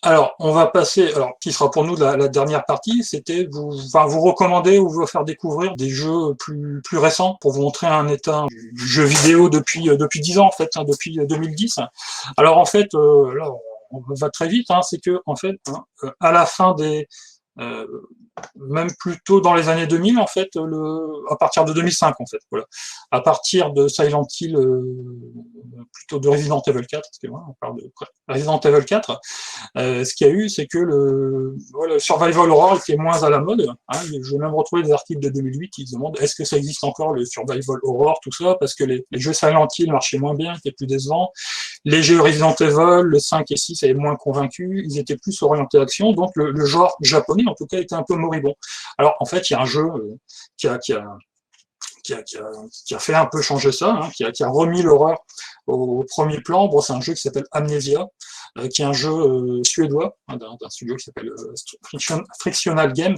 Alors, on va passer, alors, qui sera pour nous la dernière partie, c'était vous recommander ou vous faire découvrir des jeux plus récents pour vous montrer un état du jeu vidéo depuis 10 ans, en fait, hein, depuis 2010. Alors, en fait, là, on va très vite, hein, c'est que, en fait, hein, à la fin euh, même plutôt dans les années 2000, en fait, à partir de 2005, en fait, voilà. À partir de Silent Hill, plutôt de Resident Evil 4, parce que voilà, on parle de Resident Evil 4, ce qu'il y a eu, c'est que voilà, le survival horror était moins à la mode. Hein. Je vais même retrouver des articles de 2008 qui se demandent est-ce que ça existe encore le survival horror, tout ça, parce que les jeux Silent Hill marchaient moins bien, étaient plus décevants. Les jeux Resident Evil, le 5 et 6 avaient moins convaincus, ils étaient plus orientés action, donc le genre japonais, en tout cas, était un peu moribond. Alors, en fait, il y a un jeu qui a, qui a qui a fait un peu changer ça, hein, qui a remis l'horreur au premier plan. Bon, c'est un jeu qui s'appelle Amnesia, qui est un jeu suédois, hein, d'un studio qui s'appelle Frictional Games,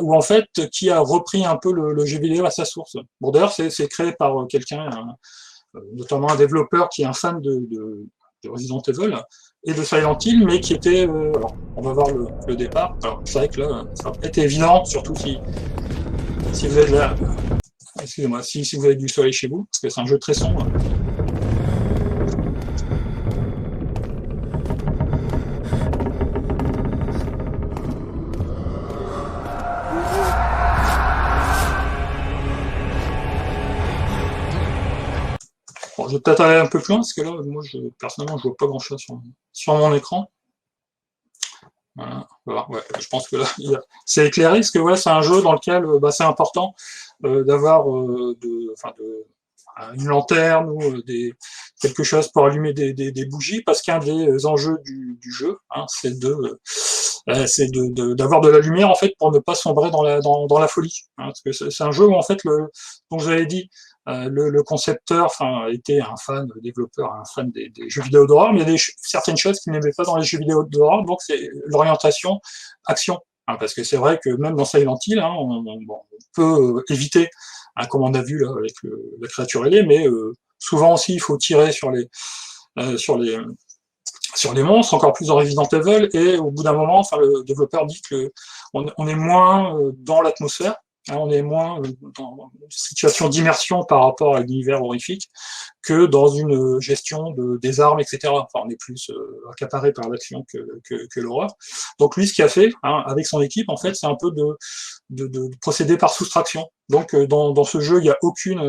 où en fait, qui a repris un peu le jeu vidéo à sa source. Bon, d'ailleurs, c'est créé par quelqu'un, notamment un développeur qui est un fan de Resident Evil et de Silent Hill, mais qui était, alors, on va voir le départ. Alors, c'est vrai que là, ça va pas être évident, surtout si vous avez de la, excusez-moi, si vous avez du soleil chez vous, parce que c'est un jeu très sombre. Bon, je vais peut-être aller un peu plus loin, parce que là, moi, personnellement, je vois pas grand-chose sur mon écran. Voilà, ouais, je pense que là, c'est éclairé, parce que ouais, c'est un jeu dans lequel c'est important d'avoir une lanterne ou quelque chose pour allumer des bougies, parce qu'un des enjeux du jeu, hein, c'est d'avoir de la lumière en fait pour ne pas sombrer dans la folie. Hein, parce que c'est un jeu où en fait donc je l'avais dit, le concepteur, enfin, était un fan, le développeur, un fan des jeux vidéo d'horreur, mais il y a certaines choses qu'il n'aimait pas dans les jeux vidéo d'horreur, donc c'est l'orientation action. Hein, parce que c'est vrai que même dans Silent Hill, hein, on peut éviter, hein, comme on a vu là avec la créature ailée, mais souvent aussi il faut tirer euh, sur les sur les monstres, encore plus dans Resident Evil, et au bout d'un moment, enfin, le développeur dit que on est moins dans l'atmosphère, hein, on est moins dans une situation d'immersion par rapport à l'univers horrifique que dans une gestion des armes, etc. Enfin, on est plus accaparé par l'action que l'horreur. Donc lui, ce qu'il a fait, hein, avec son équipe, en fait, c'est un peu de procéder par soustraction. Donc dans ce jeu, il n'y a aucune...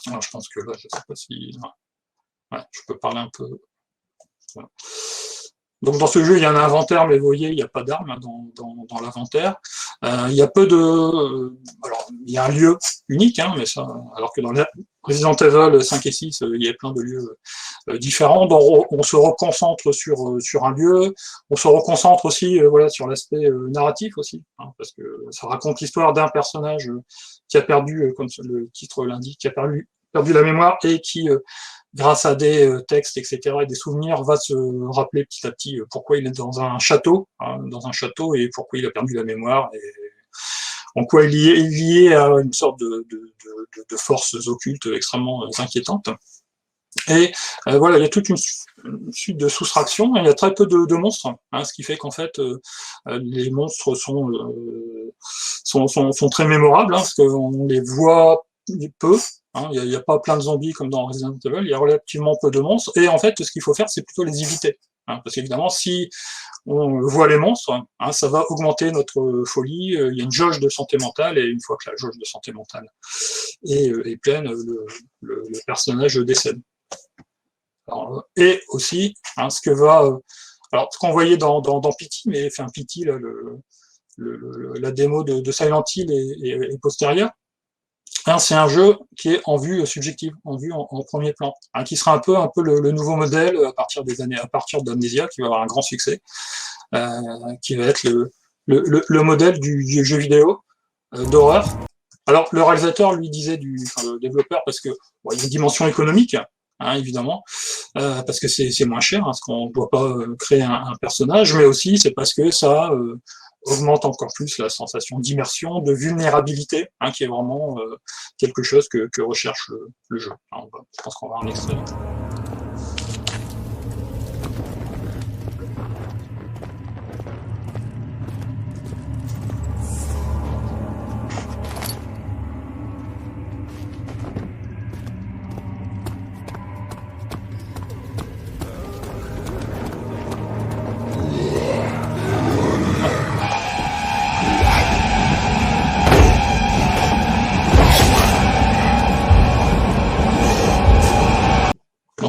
alors, je pense que là, je sais pas si... Ouais, je peux parler un peu... Voilà. Donc dans ce jeu, il y a un inventaire, mais vous voyez, il n'y a pas d'armes, hein, dans l'inventaire. Il y a peu de... alors, il y a un lieu unique, hein, mais ça, alors que dans les Resident Evil 5 et 6, il y a plein de lieux différents. Donc on se reconcentre sur un lieu, on se reconcentre aussi voilà, sur l'aspect narratif aussi, hein, parce que ça raconte l'histoire d'un personnage qui a perdu, comme le titre l'indique, qui a perdu la mémoire et qui grâce à des textes, etc., et des souvenirs, va se rappeler petit à petit pourquoi il est dans un château, et pourquoi il a perdu la mémoire, et en quoi il est lié à une sorte de forces occultes extrêmement inquiétantes. Et voilà, il y a toute une suite de soustractions, et il y a très peu de monstres, hein, ce qui fait qu'en fait, les monstres sont très mémorables, hein, parce qu'on les voit peu. Hein, il n'y a pas plein de zombies comme dans Resident Evil, il y a relativement peu de monstres, et en fait, ce qu'il faut faire, c'est plutôt les éviter. Hein, parce qu'évidemment, si on voit les monstres, hein, ça va augmenter notre folie, il y a une jauge de santé mentale, et une fois que la jauge de santé mentale est pleine, le personnage décède. Alors, et aussi, hein, ce qu'on voyait dans Pity, mais enfin Pity, là, la démo de Silent Hill est postérieure. Hein, c'est un jeu qui est en vue subjective, en vue en premier plan, hein, qui sera un peu le nouveau modèle à partir d'Amnesia, qui va avoir un grand succès, qui va être le modèle du jeu vidéo d'horreur. Alors le réalisateur lui disait le développeur, parce que bon, il y a une dimension économique, hein, évidemment, parce que c'est moins cher, hein, parce qu'on ne doit pas créer un personnage, mais aussi c'est parce que ça augmente encore plus la sensation d'immersion, de vulnérabilité, hein, qui est vraiment quelque chose que recherche le jeu. Alors, je pense qu'on va en extrait.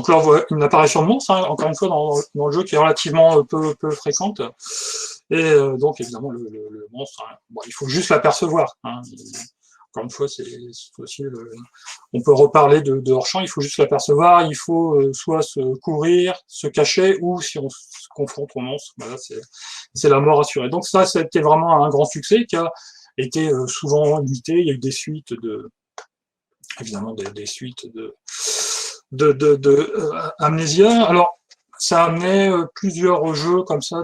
Donc là, on voit une apparition de monstre, hein, encore une fois, dans le jeu qui est relativement peu fréquente. Et donc, évidemment, le monstre, hein, bon, il faut juste l'apercevoir. Hein. Encore une fois, c'est aussi on peut reparler de hors-champ, il faut juste l'apercevoir, il faut soit se courir, se cacher, ou si on se confronte au monstre, voilà, c'est la mort assurée. Donc ça a été vraiment un grand succès qui a été souvent imité. Il y a eu des suites évidemment des suites Amnesia. Alors, ça a amené plusieurs jeux comme ça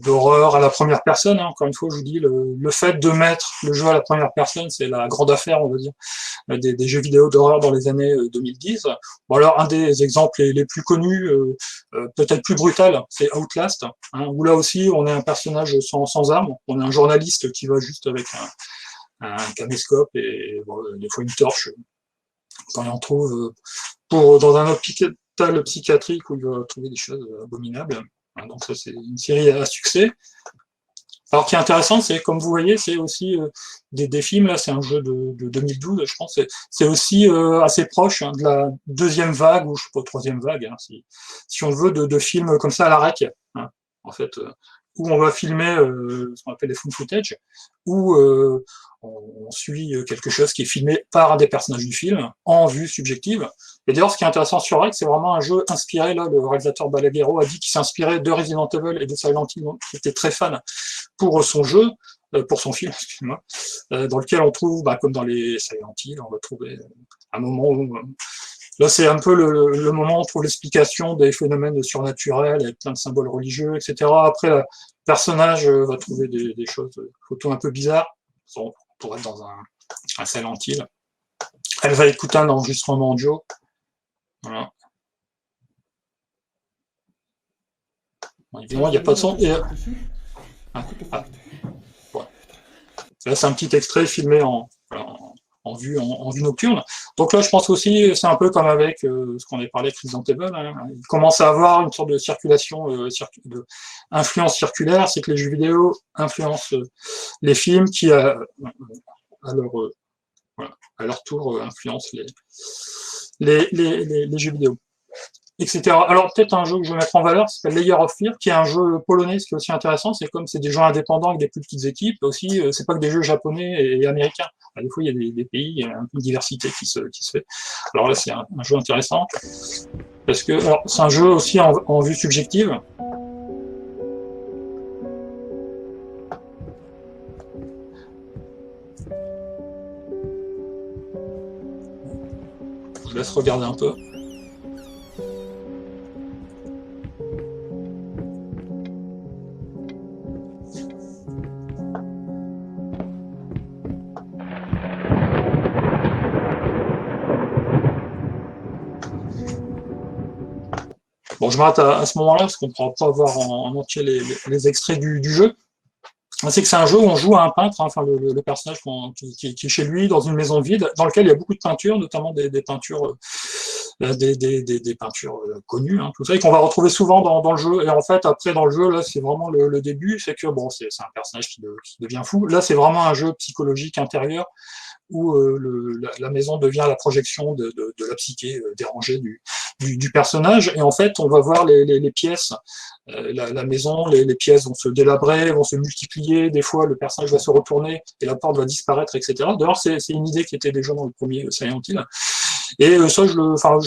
d'horreur à la première personne. Hein. Encore une fois, je vous dis, le fait de mettre le jeu à la première personne, c'est la grande affaire, on va dire, des jeux vidéo d'horreur dans les années 2010. Bon, alors, un des exemples les plus connus, peut-être plus brutal, c'est Outlast, hein, où là aussi, on est un personnage sans armes. On est un journaliste qui va juste avec un caméscope et bon, des fois une torche quand on en trouve dans un hôpital psychiatrique où il va trouver des choses abominables. Donc ça, c'est une série à succès. Alors, ce qui est intéressant, c'est, comme vous voyez, c'est aussi des films, là, c'est un jeu de 2012, je pense, c'est aussi assez proche hein, de la deuxième vague, ou je sais pas, troisième vague, hein, si on veut, de films comme ça à la rec, hein, en fait, où on va filmer ce qu'on appelle les found footage, où on suit quelque chose qui est filmé par un des personnages du film, en vue subjective. Et d'ailleurs, ce qui est intéressant sur Rec, c'est vraiment un jeu inspiré, là, le réalisateur Balaguerro a dit qu'il s'inspirait de Resident Evil et de Silent Hill, qui était très fan pour son jeu, pour son film, excusez-moi, dans lequel on trouve, comme dans les Silent Hill, on va trouver un moment où... Là, c'est un peu le moment où on trouve l'explication des phénomènes surnaturels, avec plein de symboles religieux, etc. Après, le personnage va trouver des choses, photos un peu bizarres, pour être dans un Silent Hill. Elle va écouter un enregistrement audio. Voilà. Bon, évidemment, il n'y a pas de son. Et... Ouais. Là, c'est un petit extrait filmé en vue nocturne. Donc là, je pense aussi, c'est un peu comme avec ce qu'on a parlé de Resident Evil. Hein. Il commence à avoir une sorte de circulation, influence circulaire, c'est que les jeux vidéo influencent les films qui, à leur tour, influencent les jeux vidéo, etc. Alors peut-être un jeu que je vais mettre en valeur, qui s'appelle Layer of Fear, qui est un jeu polonais. Ce qui est aussi intéressant, c'est comme c'est des jeux indépendants avec des plus petites équipes, aussi c'est pas que des jeux japonais et américains. Alors, des fois il y a des pays, il y a un peu de diversité qui se fait. Alors là c'est un jeu intéressant, parce que c'est un jeu aussi en vue subjective. Je vous laisse regarder un peu. Bon, je m'arrête à ce moment-là, parce qu'on ne pourra pas voir en entier les extraits du jeu. C'est que c'est un jeu où on joue à un peintre, hein, enfin le personnage qui est chez lui, dans une maison vide, dans lequel il y a beaucoup de peintures, notamment des peintures des peintures connues, hein, tout ça, et qu'on va retrouver souvent dans le jeu. Et en fait, après, dans le jeu, là, c'est vraiment le début, c'est que, bon, c'est un personnage qui devient fou. Là, c'est vraiment un jeu psychologique intérieur, où la maison devient la projection de la psyché dérangée du personnage. Et en fait, on va voir les pièces, la maison, les pièces vont se délabrer, vont se multiplier. Des fois, le personnage va se retourner et la porte va disparaître, etc. D'ailleurs, c'est une idée qui était déjà dans le premier Silent Hill. Et ça, je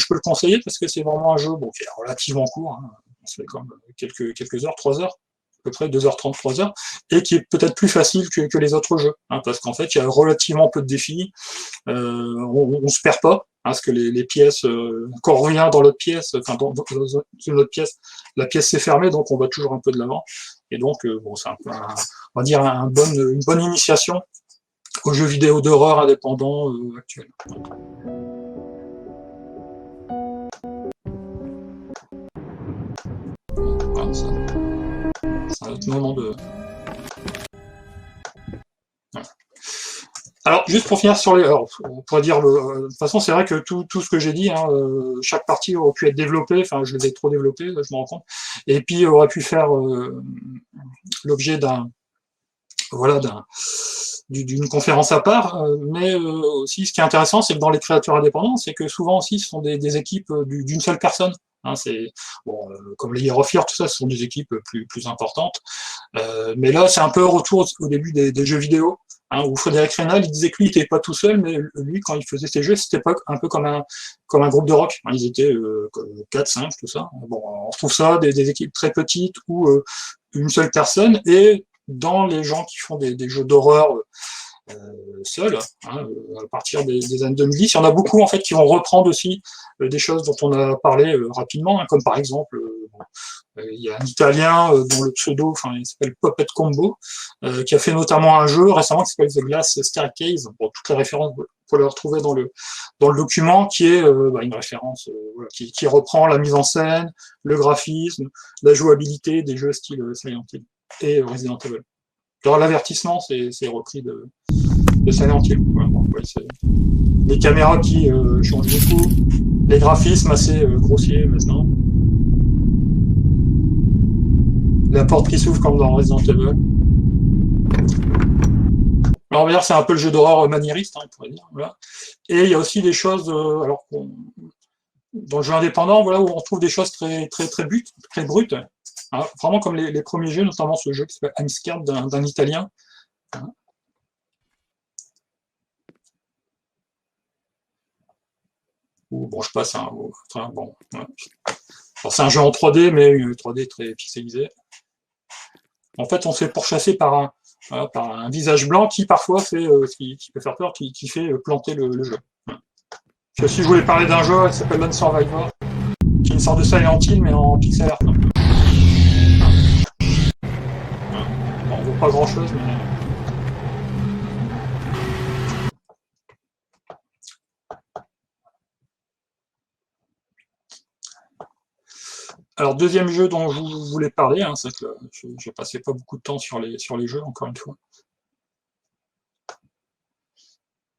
peux le conseiller parce que c'est vraiment un jeu qui est relativement court. Hein. On se fait comme quelques heures, 3 heures. À peu près 2h30, 3 heures, et qui est peut-être plus facile que les autres jeux, hein, parce qu'en fait, il y a relativement peu de défis, on se perd pas, hein, parce que les pièces, quand on revient dans l'autre pièce, enfin dans une autre pièce, la pièce s'est fermée, donc on va toujours un peu de l'avant, et donc c'est un peu, on va dire, une bonne initiation aux jeux vidéo d'horreur indépendants actuels. Voilà, c'est un autre moment de... Voilà. Alors, juste pour finir sur les... Alors, on pourrait dire... de toute façon, c'est vrai que tout ce que j'ai dit, hein, chaque partie aurait pu être développée, enfin, je les ai trop développées, là, je me rends compte, et puis aurait pu faire l'objet voilà, d'une conférence à part, mais aussi ce qui est intéressant, c'est que dans les créateurs indépendants, c'est que souvent aussi ce sont des équipes d'une seule personne. Hein, c'est bon, comme les Hierophir, tout ça, ce sont des équipes plus importantes. Mais là, c'est un peu retour au début des jeux vidéo, hein, où Frédéric Reynal, il disait que lui, il n'était pas tout seul, mais lui, quand il faisait ses jeux, c'était pas un peu comme un groupe de rock. Hein, ils étaient 4, 5, tout ça. Bon, on retrouve ça, des équipes très petites où une seule personne, et dans les gens qui font des jeux d'horreur seuls, hein, à partir des années 2010, il y en a beaucoup en fait qui vont reprendre aussi des choses dont on a parlé rapidement, hein, comme par exemple il y a un Italien dont le pseudo, enfin, il s'appelle Puppet Combo, qui a fait notamment un jeu récemment qui s'appelle The Glass Staircase. Bon, toutes les références, vous pouvez les retrouver dans le document, qui est une référence voilà, qui reprend la mise en scène, le graphisme, la jouabilité des jeux style Silent Hill et Resident Evil. Alors l'avertissement, c'est repris de Silent Hill. Voilà, donc, ouais, les caméras qui changent beaucoup, les graphismes assez grossiers maintenant. La porte qui s'ouvre comme dans Resident Evil. Alors, on va dire c'est un peu le jeu d'horreur maniériste, hein, on pourrait dire. Voilà. Et il y a aussi des choses, alors dans le jeu indépendant, voilà, où on trouve des choses très brutes. Hein, vraiment comme les premiers jeux, notamment ce jeu qui s'appelle I'm Scared d'un Italien. Hein. Bon, je passe un. Bon, ouais. C'est un jeu en 3D, mais une 3D très pixelisée. En fait, on se fait pourchasser par un visage blanc qui parfois fait qui peut faire peur, qui fait planter le jeu. Puis aussi, je voulais parler d'un jeu qui s'appelle Lone Survivor, qui est une sorte de Silent Hill, mais en pixel art. Bon, on voit pas grand chose, mais. Alors, deuxième jeu dont je voulais parler, hein, c'est que j'ai passé pas beaucoup de temps sur les jeux, encore une fois.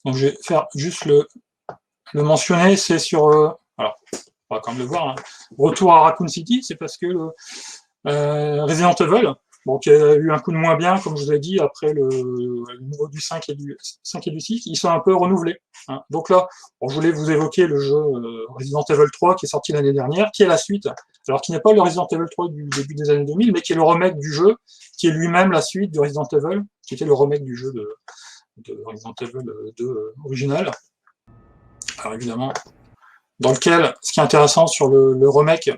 Donc, je vais faire juste le mentionner, c'est sur. Alors, on va quand même le voir. Hein. Retour à Raccoon City, c'est parce que Resident Evil, bon, qui a eu un coup de moins bien, comme je vous ai dit, après le niveau du 5 et du 6, ils sont un peu renouvelés. Hein. Donc là, bon, je voulais vous évoquer le jeu Resident Evil 3 qui est sorti l'année dernière, qui est la suite, alors qui n'est pas le Resident Evil 3 du début des années 2000, mais qui est le remake du jeu, qui est lui-même la suite du Resident Evil, qui était le remake du jeu de Resident Evil 2 original. Alors évidemment, dans lequel, ce qui est intéressant sur le remake,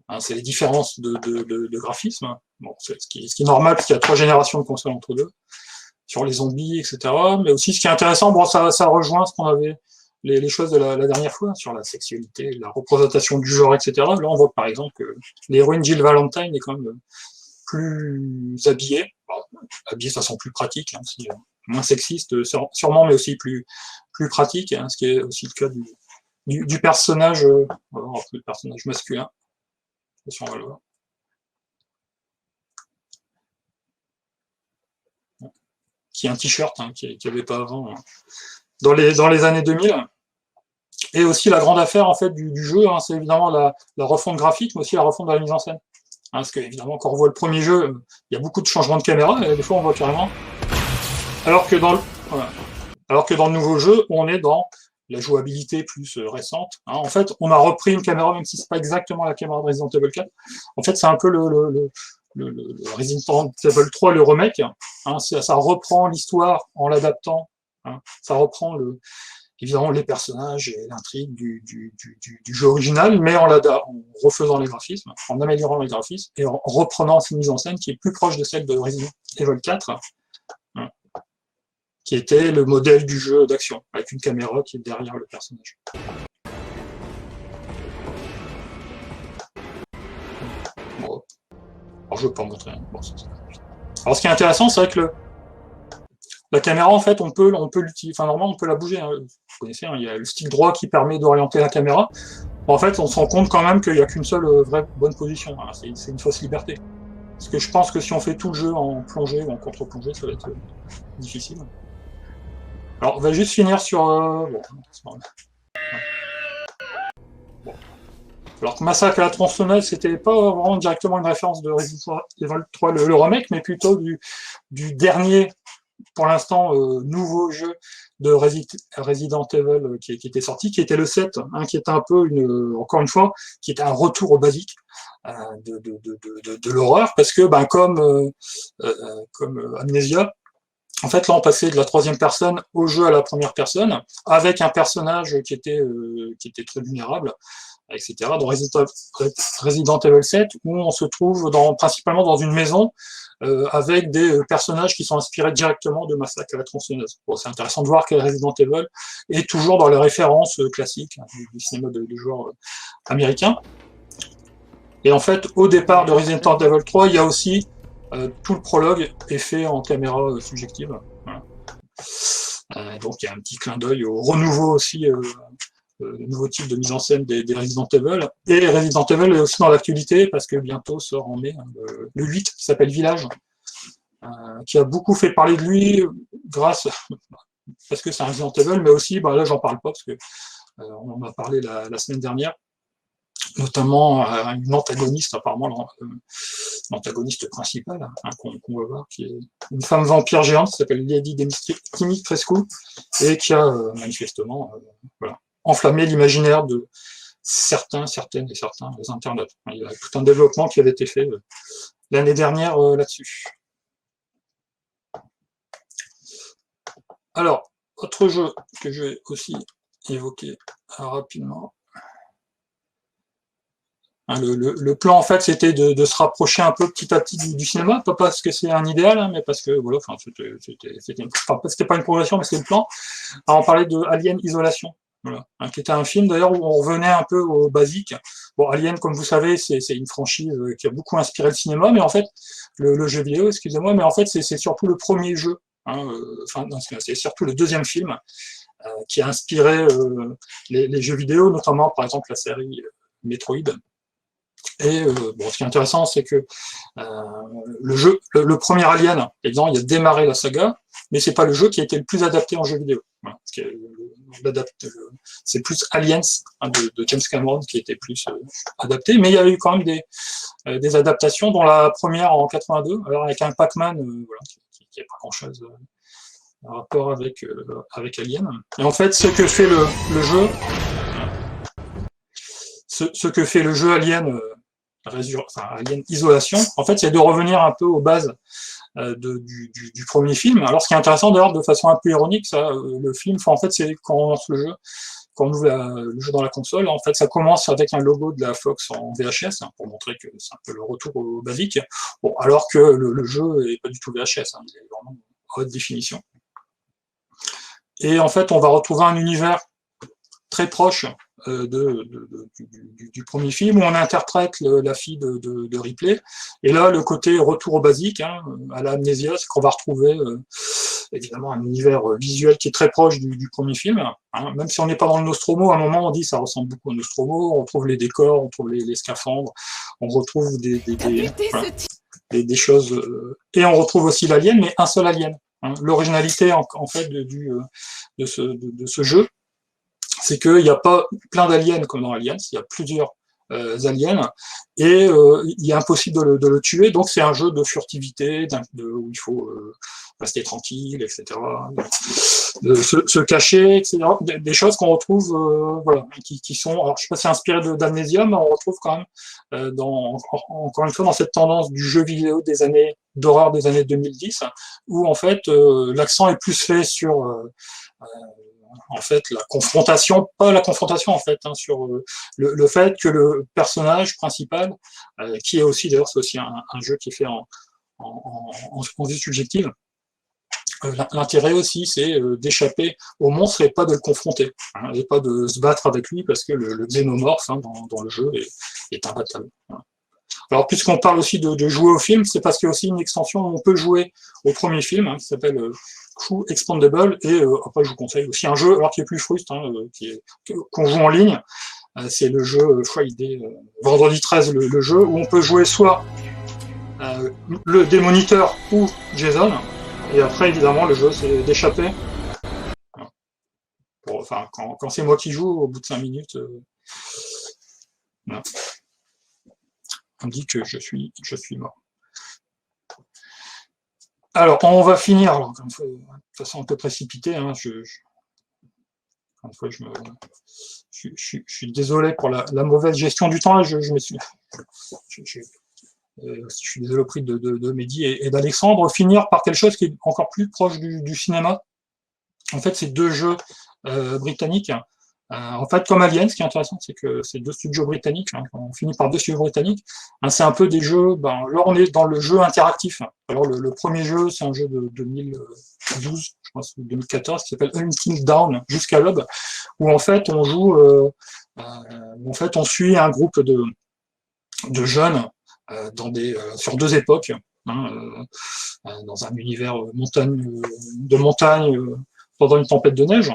hein, c'est les différences de graphisme. Bon, c'est ce qui est normal, parce qu'il y a 3 générations de consoles entre deux, sur les zombies, etc. Mais aussi, ce qui est intéressant, bon, ça rejoint ce qu'on avait, les choses de la dernière fois, sur la sexualité, la représentation du genre, etc. Là, on voit par exemple que l'héroïne Jill Valentine est quand même plus habillée, bon, habillée de façon plus pratique, hein, aussi, moins sexiste, sûrement, mais aussi plus pratique, hein, ce qui est aussi le cas du personnage, le personnage masculin. Si on va le voir. Qui est un t-shirt, hein, qui n'y avait pas avant, hein, dans les années 2000. Et aussi la grande affaire en fait du jeu, hein, c'est évidemment la refonte graphique, mais aussi la refonte de la mise en scène. Hein, parce qu'évidemment, quand on voit le premier jeu, il y a beaucoup de changements de caméra, et des fois on voit carrément. Alors que dans le nouveau jeu, on est dans la jouabilité plus récente. Hein. En fait, on a repris une caméra, même si c'est pas exactement la caméra de Resident Evil 4. En fait, c'est un peu le Resident Evil 3, le remake. Hein. Ça reprend l'histoire en l'adaptant. Hein. Ça reprend évidemment les personnages et l'intrigue du jeu original, mais en refaisant les graphismes, en améliorant les graphismes et en reprenant cette mise en scène qui est plus proche de celle de Resident Evil 4. Hein, qui était le modèle du jeu d'action, avec une caméra qui est derrière le personnage. Bon. Alors, je ne veux pas montrer. Bon, alors, ce qui est intéressant, c'est que la caméra, en fait, on peut l'utiliser. Enfin, normalement, on peut la bouger. Hein. Vous connaissez, hein, il y a le stick droit qui permet d'orienter la caméra. En fait, on se rend compte quand même qu'il n'y a qu'une seule vraie bonne position. Hein. C'est une fausse liberté. Parce que je pense que si on fait tout le jeu en plongée ou en contre-plongée, ça va être difficile. Alors, on va juste finir sur. Bon. Alors que Massacre à la tronçonneuse, c'était pas vraiment directement une référence de Resident Evil 3, le remake, mais plutôt du dernier, pour l'instant, nouveau jeu de Resident Evil qui était sorti, qui était le 7, hein, qui était un peu, encore une fois, qui était un retour au basique de l'horreur, parce que ben, comme Amnesia, en fait, là, on passait de la troisième personne au jeu à la première personne, avec un personnage qui était très vulnérable, etc. Dans Resident Evil 7, où on se trouve principalement dans une maison avec des personnages qui sont inspirés directement de Massacre à la tronçonneuse. Bon, c'est intéressant de voir que Resident Evil est toujours dans les références classiques hein, du cinéma de genre américain. Et en fait, au départ de Resident Evil 3, il y a aussi tout le prologue est fait en caméra subjective. Voilà. Donc il y a un petit clin d'œil au renouveau aussi nouveau type de mise en scène des Resident Evil. Et Resident Evil est aussi dans l'actualité parce que bientôt sort en mai le 8 qui s'appelle Village, qui a beaucoup fait parler de lui parce que c'est un Resident Evil, mais aussi, bah, là j'en parle pas parce que on en a parlé la semaine dernière, notamment une antagoniste, apparemment l'antagoniste principale hein, qu'on va voir, qui est une femme vampire géante qui s'appelle Lady Dimitrescu et qui a manifestement voilà, enflammé l'imaginaire de certaines et certains des internautes. Il y a tout un développement qui avait été fait l'année dernière là-dessus. Alors, autre jeu que je vais aussi évoquer rapidement. Hein, le plan, en fait, c'était de se rapprocher un peu petit à petit du cinéma, pas parce que c'est un idéal, hein, mais parce que, voilà, enfin, c'était pas une progression, mais c'était le plan. Alors, on parlait de Alien Isolation, voilà, hein, qui était un film, d'ailleurs, où on revenait un peu au basique. Bon, Alien, comme vous savez, c'est une franchise qui a beaucoup inspiré le cinéma, mais en fait, le jeu vidéo, excusez-moi, mais en fait, c'est surtout le premier jeu, hein, enfin, c'est surtout le deuxième film qui a inspiré les jeux vidéo, notamment, par exemple, la série Metroid. Et bon, ce qui est intéressant, c'est que le jeu, le premier Alien, évidemment, il a démarré la saga, mais c'est pas le jeu qui a été le plus adapté en jeu vidéo. Voilà, c'est plus Aliens hein, de James Cameron qui était plus adapté, mais il y a eu quand même des adaptations, dont la première en 82, alors avec un Pac-Man, voilà, qui n'a pas grand-chose en rapport avec Alien. Et en fait, ce que fait le jeu, ce que fait le jeu Alien Alien Isolation, en fait, c'est de revenir un peu aux bases du premier film. Alors, ce qui est intéressant d'ailleurs, de façon un peu ironique, ça, le film, en fait, c'est quand on lance le jeu, quand on ouvre le jeu dans la console, en fait, ça commence avec un logo de la Fox en VHS, hein, pour montrer que c'est un peu le retour au basique. Bon, alors que le jeu est pas du tout VHS, hein, il est vraiment en haute définition. Et en fait, on va retrouver un univers très proche du premier film, où on interprète la fille de Ripley. Et là, le côté retour au basique, hein, à l'amnésia, c'est qu'on va retrouver évidemment un univers visuel qui est très proche du premier film. Hein. Même si on n'est pas dans le Nostromo, à un moment on dit que ça ressemble beaucoup au Nostromo, on retrouve les décors, on retrouve les scaphandres, on retrouve des choses... et on retrouve aussi l'alien, mais un seul alien. Hein. L'originalité en fait de ce jeu, c'est qu'il n'y a pas plein d'aliens comme dans Aliens, il y a plusieurs aliens, et il est impossible de le tuer, donc c'est un jeu de furtivité, où il faut rester tranquille, etc., de se cacher, etc., des choses qu'on retrouve, voilà, qui sont, alors je ne sais pas si c'est inspiré d'Amnesia, mais on retrouve quand même, encore une fois, dans cette tendance du jeu vidéo d'horreur des années 2010, où en fait, l'accent est plus fait sur... en fait, la confrontation, pas la confrontation en fait, hein, sur le fait que le personnage principal, qui est aussi, d'ailleurs, c'est aussi un jeu qui est fait en vue subjective, l'intérêt aussi, c'est d'échapper au monstre et pas de le confronter, hein, et pas de se battre avec lui, parce que le xénomorphe hein, dans le jeu est imbattable. Voilà. Alors, puisqu'on parle aussi de jouer au film, c'est parce qu'il y a aussi une extension où on peut jouer au premier film, hein, qui s'appelle Crew Expandable, et après je vous conseille aussi un jeu, alors qui est plus fruste, hein, qu'on joue en ligne, c'est le jeu Friday, vendredi 13, le jeu, où on peut jouer soit le démoniteur ou Jason, et après évidemment le jeu c'est d'échapper. Enfin, quand c'est moi qui joue, au bout de 5 minutes, Voilà. On dit que je suis mort. Alors, on va finir, alors, de façon un peu précipitée, hein, une fois, je suis désolé pour la mauvaise gestion du temps, je suis désolé au prix de Mehdi et d'Alexandre, finir par quelque chose qui est encore plus proche du cinéma. En fait, c'est deux jeux britanniques. En fait, comme Alien, ce qui est intéressant, c'est que c'est deux studios britanniques. Hein, on finit par deux studios britanniques. Hein, c'est un peu des jeux. Ben, là, on est dans le jeu interactif. Alors, le premier jeu, c'est un jeu de 2012, je pense, ou 2014, qui s'appelle Hunting Down jusqu'à l'aube, où en fait, on joue. En fait, on suit un groupe de jeunes sur deux époques. Hein, dans un univers de montagne pendant une tempête de neige.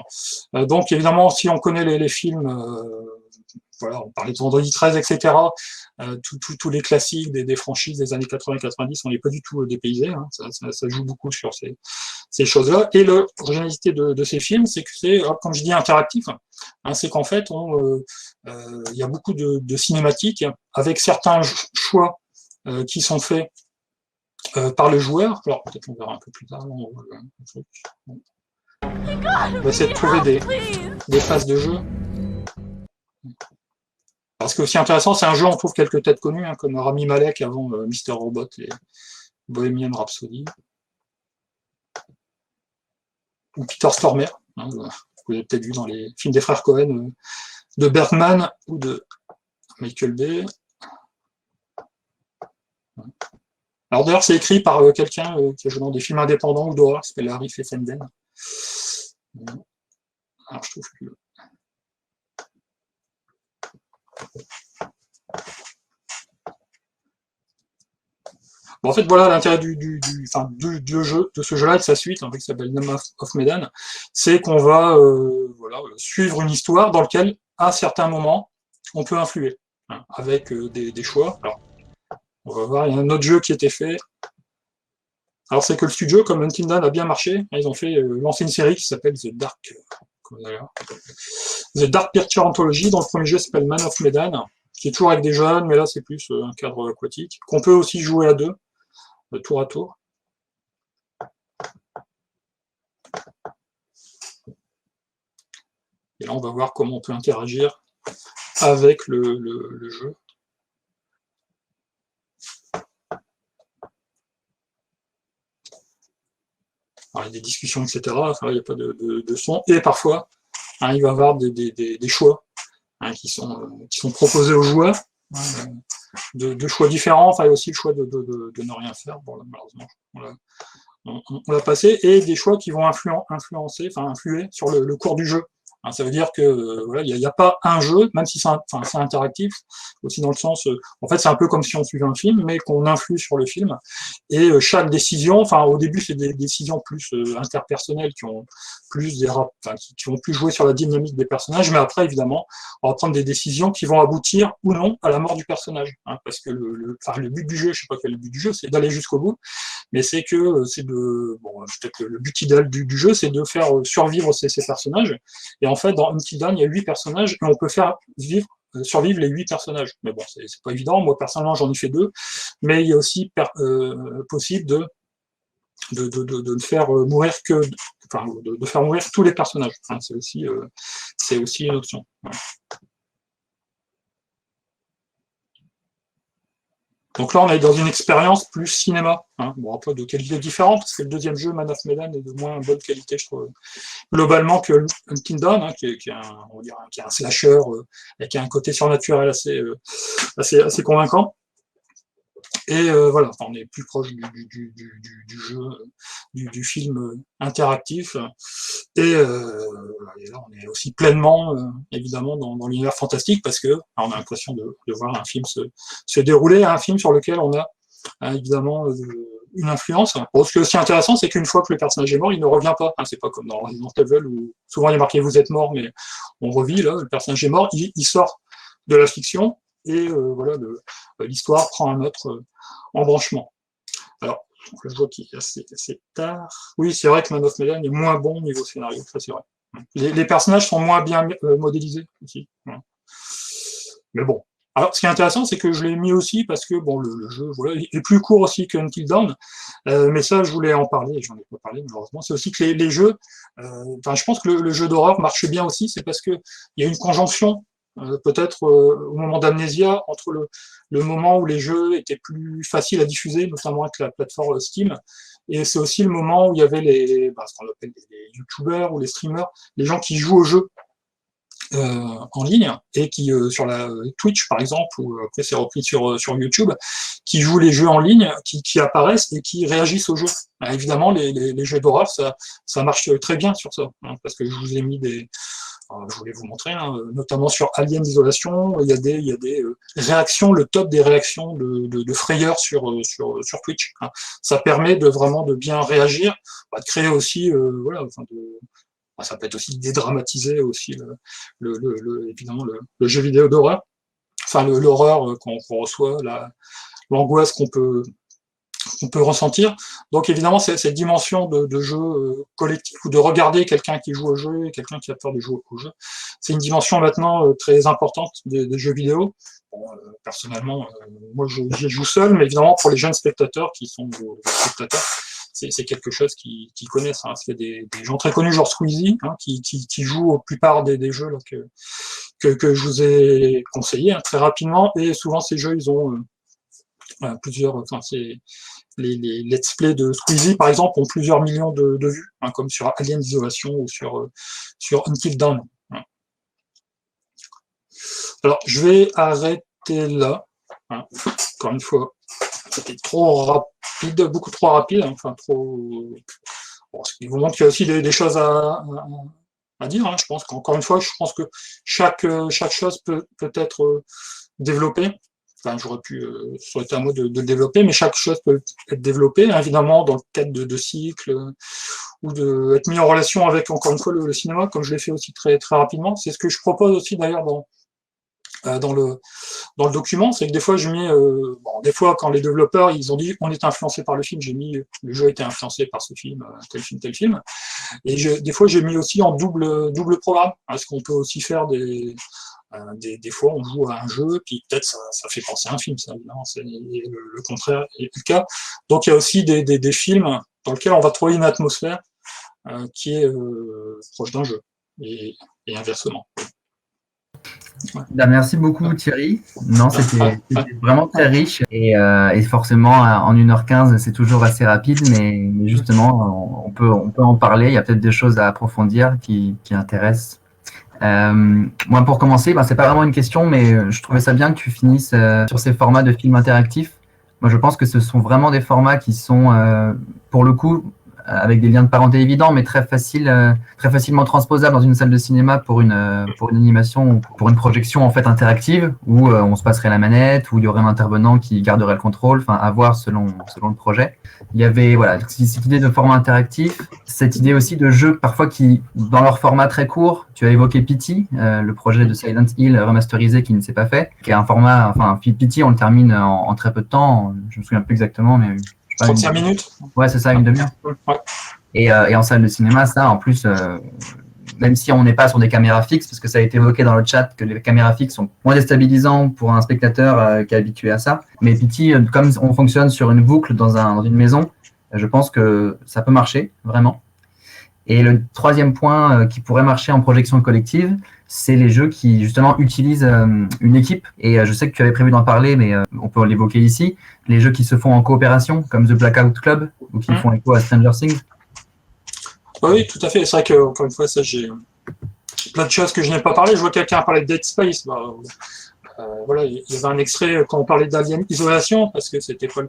Donc évidemment, si on connaît les films, voilà, on parlait de Vendredi 13, etc., tous les classiques des franchises des années 80-90, on n'est pas du tout dépaysé, hein, ça joue beaucoup sur ces choses-là. Et l'originalité de ces films, c'est que c'est, comme je dis, interactif, hein, c'est qu'en fait, il y a beaucoup de cinématiques avec certains choix qui sont faits par le joueur. Alors peut-être on verra un peu plus tard. On va essayer de trouver des phases de jeu. Alors, ce qui est aussi intéressant, c'est un jeu, on trouve quelques têtes connues, hein, comme Rami Malek avant Mister Robot et Bohemian Rhapsody. Ou Peter Stormare, hein, vous avez peut-être vu dans les films des frères Cohen, de Bergman ou de Michael Bay. Alors d'ailleurs, c'est écrit par quelqu'un qui a joué dans des films indépendants ou d'horreur, qui s'appelle Harry Fessenden. Alors je trouve que... Bon, en fait, voilà l'intérêt du jeu, de ce jeu-là et de sa suite, en fait, qui s'appelle Name of Medan, c'est qu'on va voilà, suivre une histoire dans laquelle, à certains moments, on peut influer, hein, avec des choix. Alors, on va voir, il y a un autre jeu qui a été fait. Alors, c'est que le studio, comme Until Dawn a bien marché, ils ont fait lancer une série qui s'appelle The Dark Picture Anthology, dont le premier jeu s'appelle Man of Medan, qui est toujours avec des jeunes, mais là, c'est plus un cadre aquatique, qu'on peut aussi jouer à deux, tour à tour. Et là, on va voir comment on peut interagir avec le jeu. Alors, il y a des discussions, etc. Enfin, il n'y a pas de son. Et parfois, hein, il va y avoir des choix, hein, qui sont proposés aux joueurs, hein, de choix différents. Enfin, il y a aussi le choix de ne rien faire. Bon, là, malheureusement, on l'a passé. Et des choix qui vont influer sur le cours du jeu. Hein, ça veut dire que voilà, il n'y a pas un jeu, même si c'est interactif, aussi dans le sens, en fait, c'est un peu comme si on suivait un film, mais qu'on influe sur le film. Et chaque décision, enfin, au début, c'est des décisions plus interpersonnelles qui ont qui vont plus jouer sur la dynamique des personnages, mais après, évidemment, on va prendre des décisions qui vont aboutir ou non à la mort du personnage, hein, parce que le but du jeu, je sais pas quel est le but du jeu, c'est d'aller jusqu'au bout, mais c'est que peut-être le but idéal du jeu, c'est de faire survivre ces personnages. Et en fait, dans Until Dawn, il y a 8 personnages et on peut faire survivre les 8 personnages. Mais bon, c'est pas évident. Moi, personnellement, j'en ai fait 2. Mais il y a aussi possible de ne faire mourir de faire mourir tous les personnages. Hein, c'est aussi une option. Ouais. Donc là, on est dans une expérience plus cinéma. Hein. Bon, un peu de qualité différente, parce que le deuxième jeu, Man of Medan, est de moins bonne qualité, je trouve, globalement, que Until Dawn, hein, qui est un slasher, et qui a un côté surnaturel assez convaincant. Et voilà, on est plus proche du jeu, du film interactif. Et là, on est aussi pleinement, évidemment, dans l'univers fantastique, parce que on a l'impression de voir un film se dérouler, un film sur lequel on a évidemment une influence. Bon, ce qui est aussi intéressant, c'est qu'une fois que le personnage est mort, il ne revient pas. Hein, c'est pas comme dans Resident Evil où souvent il est marqué vous êtes mort, mais on revit, là, le personnage est mort, il sort de la fiction, et voilà, l'histoire prend un autre embranchement. Alors, je vois qu'il est assez tard. Oui, c'est vrai que Man of Medan est moins bon niveau scénario, ça c'est vrai. Les personnages sont moins bien modélisés aussi. Ouais. Mais bon. Alors, ce qui est intéressant, c'est que je l'ai mis aussi parce que bon, le jeu, voilà, il est plus court aussi que Until Dawn, mais ça, je voulais en parler, j'en ai pas parlé malheureusement. C'est aussi que les jeux, enfin, je pense que le jeu d'horreur marche bien aussi, c'est parce que il y a une conjonction, peut-être au moment d'Amnesia, entre le moment où les jeux étaient plus faciles à diffuser, notamment avec la plateforme Steam, et c'est aussi le moment où il y avait ce qu'on appelle les YouTubers ou les streamers, les gens qui jouent au jeu en ligne et qui sur la Twitch par exemple ou après c'est repris sur YouTube qui jouent les jeux en ligne qui apparaissent et qui réagissent aux jeux. Alors, évidemment les jeux d'horreur ça marche très bien sur ça hein, parce que je vous ai mis des je voulais vous montrer hein, notamment sur Alien Isolation il y a des réactions le top des réactions de frayeur sur Twitch hein. Ça permet de vraiment de bien réagir de créer aussi voilà enfin de ça peut être aussi dédramatiser aussi évidemment le jeu vidéo d'horreur, enfin l'horreur qu'on reçoit, l'angoisse qu'on peut ressentir. Donc évidemment, cette dimension de jeu collectif ou de regarder quelqu'un qui joue au jeu et quelqu'un qui a peur de jouer au jeu, c'est une dimension maintenant très importante des jeux vidéo. Bon, personnellement, moi j'y joue seul, mais évidemment pour les jeunes spectateurs qui sont des spectateurs, c'est quelque chose qu'ils connaissent. Hein. Il y a des gens très connus, genre Squeezie, hein, qui jouent aux plupart des jeux là, que je vous ai conseillés hein, très rapidement. Et souvent, ces jeux, ils ont plusieurs. Enfin, les let's play de Squeezie, par exemple, ont plusieurs millions de vues, hein, comme sur Alien Isolation ou sur Until Dawn. Hein. Alors, je vais arrêter là. Hein. Encore une fois, c'était trop rapide, beaucoup trop rapide, hein, enfin trop. Bon, ce qui vous montre qu'il y a aussi des choses à dire. Hein. Je pense qu'encore une fois, je pense que chaque chose peut être développée. Enfin, j'aurais pu, ça aurait été à moi de le développer, mais chaque chose peut être développée, hein, évidemment, dans le cadre de cycles, ou de être mis en relation avec, encore une fois, le cinéma, comme je l'ai fait aussi très, très rapidement. C'est ce que je propose aussi d'ailleurs dans le document, c'est que des fois j'ai mis, des fois quand les développeurs ils ont dit on est influencé par le film, j'ai mis le jeu a été influencé par ce film, tel film, et des fois j'ai mis aussi en double programme, parce qu'on peut aussi faire des fois on joue à un jeu, puis peut-être ça fait penser à un film, ça évidemment, le contraire est le cas. Donc il y a aussi des films dans lesquels on va trouver une atmosphère qui est proche d'un jeu, et inversement. Ben, merci beaucoup Thierry. Non, c'était vraiment très riche et forcément en 1h15 c'est toujours assez rapide, mais justement on peut en parler. Il y a peut-être des choses à approfondir qui intéressent. Moi pour commencer, c'est pas vraiment une question, mais je trouvais ça bien que tu finisses sur ces formats de films interactifs. Moi je pense que ce sont vraiment des formats qui sont pour le coup avec des liens de parenté évidents, mais très facilement transposables dans une salle de cinéma pour une animation ou pour une projection en fait interactive où on se passerait la manette, où il y aurait un intervenant qui garderait le contrôle, enfin à voir selon le projet. Il y avait cette idée de format interactif, cette idée aussi de jeux parfois qui, dans leur format très court, tu as évoqué Pity, le projet de Silent Hill remasterisé qui ne s'est pas fait, qui est un format, Pity on le termine en très peu de temps, je me souviens plus exactement, mais 35 minutes. Ouais, c'est ça, une demi-heure. Ouais. Et en salle de cinéma, ça, en plus, même si on n'est pas sur des caméras fixes, parce que ça a été évoqué dans le chat que les caméras fixes sont moins déstabilisants pour un spectateur qui est habitué à ça. Mais Pity, comme on fonctionne sur une boucle dans une maison, je pense que ça peut marcher, vraiment. Et le troisième point qui pourrait marcher en projection collective, c'est les jeux qui, justement, utilisent une équipe. Et je sais que tu avais prévu d'en parler, mais on peut l'évoquer ici. Les jeux qui se font en coopération, comme The Blackout Club, ou qui font écho à Stranger Things. Oui, tout à fait. C'est vrai que, encore une fois, ça, j'ai plein de choses que je n'ai pas parlé. Je vois quelqu'un parler de Dead Space. Voilà, il y avait un extrait quand on parlait d'Alien Isolation, parce que c'était pas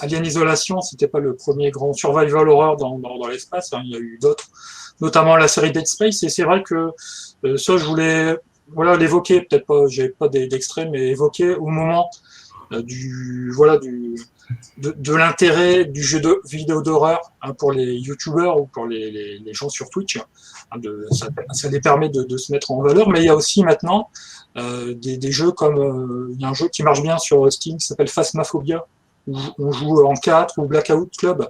Alien Isolation, c'était pas le premier grand survival horror dans l'espace. Hein, il y a eu d'autres, notamment la série Dead Space. Et c'est vrai que ça, je voulais l'évoquer. Peut-être pas, j'ai pas d'extrait, mais évoquer au moment de l'intérêt du jeu de vidéo d'horreur hein, pour les youtubeurs ou pour les gens sur Twitch. Hein, ça les permet de se mettre en valeur, mais il y a aussi maintenant des jeux comme il y a un jeu qui marche bien sur Steam qui s'appelle Phasmophobia, où on joue en 4 ou Blackout Club,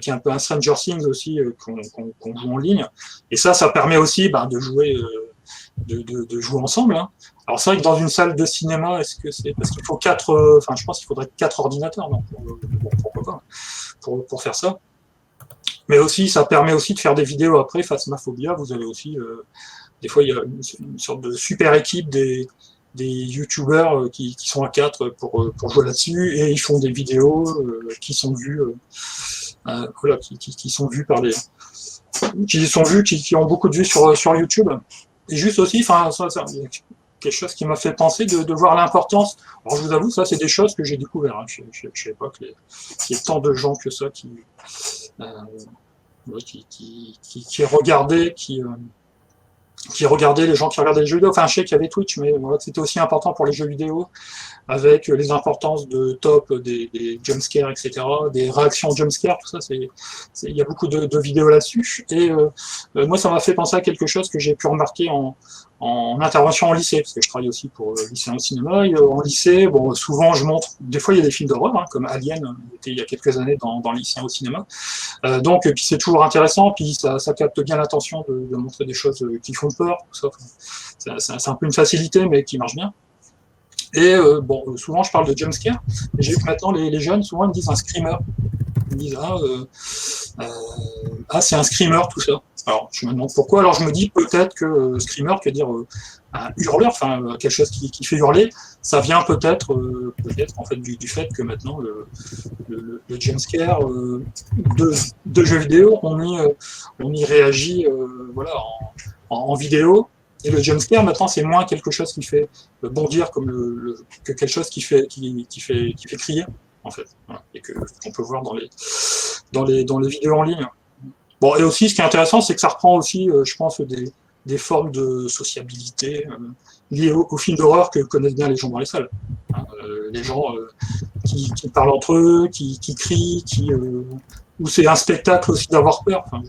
qui est un peu un Stranger Things aussi qu'on joue en ligne. Et ça permet aussi de jouer de jouer ensemble. Hein. Alors c'est vrai que dans une salle de cinéma, est-ce que c'est parce qu'il faut enfin je pense qu'il faudrait 4 ordinateurs, non, pourquoi pas, pour faire ça. Mais aussi, ça permet aussi de faire des vidéos après, Phasmophobia, vous avez aussi, des fois, il y a une sorte de super équipe des youtubeurs qui sont à 4 pour jouer là-dessus, et ils font des vidéos qui sont vues, voilà, qui sont vues par les, qui ont beaucoup de vues sur YouTube. Et juste aussi, enfin, quelque chose qui m'a fait penser de voir l'importance. Alors je vous avoue, ça c'est des choses que j'ai découvert. Hein. Je ne savais pas qu'il y ait tant de gens que ça qui regardaient, qui regardaient les gens qui regardaient les jeux vidéo. Enfin, je sais qu'il y avait Twitch, mais voilà, c'était aussi important pour les jeux vidéo, avec les importances de top, des jumpscares, etc., des réactions jumpscares, tout ça, il y a beaucoup de vidéos là-dessus. Et moi, ça m'a fait penser à quelque chose que j'ai pu remarquer en intervention en lycée, parce que je travaille aussi pour lycéen au cinéma. Et, en lycée, bon, souvent, je montre, des fois, il y a des films d'horreur, hein, comme Alien, était il y a quelques années dans lycéen au cinéma. Donc, puis c'est toujours intéressant, puis ça capte bien l'attention de montrer des choses qui font peur, tout ça. C'est un peu une facilité, mais qui marche bien. Et bon, souvent je parle de jumpscare, et j'ai vu que maintenant les jeunes, souvent ils me disent un screamer. Ils me disent c'est un screamer, tout ça. Alors je me demande pourquoi, alors je me dis peut-être que screamer, qui veut dire un hurleur, enfin quelque chose qui fait hurler, ça vient peut-être en fait du fait que maintenant le jumpscare de jeux vidéo, on y réagit voilà, en vidéo. Et le jumpscare, maintenant, c'est moins quelque chose qui fait bondir comme que quelque chose qui fait crier, en fait. Voilà. Et qu'on peut voir dans les vidéos en ligne. Bon, et aussi, ce qui est intéressant, c'est que ça reprend aussi, je pense, des formes de sociabilité liées au film d'horreur que connaissent bien les gens dans les salles. Hein, les gens qui parlent entre eux, qui crient, où c'est un spectacle aussi d'avoir peur. Enfin,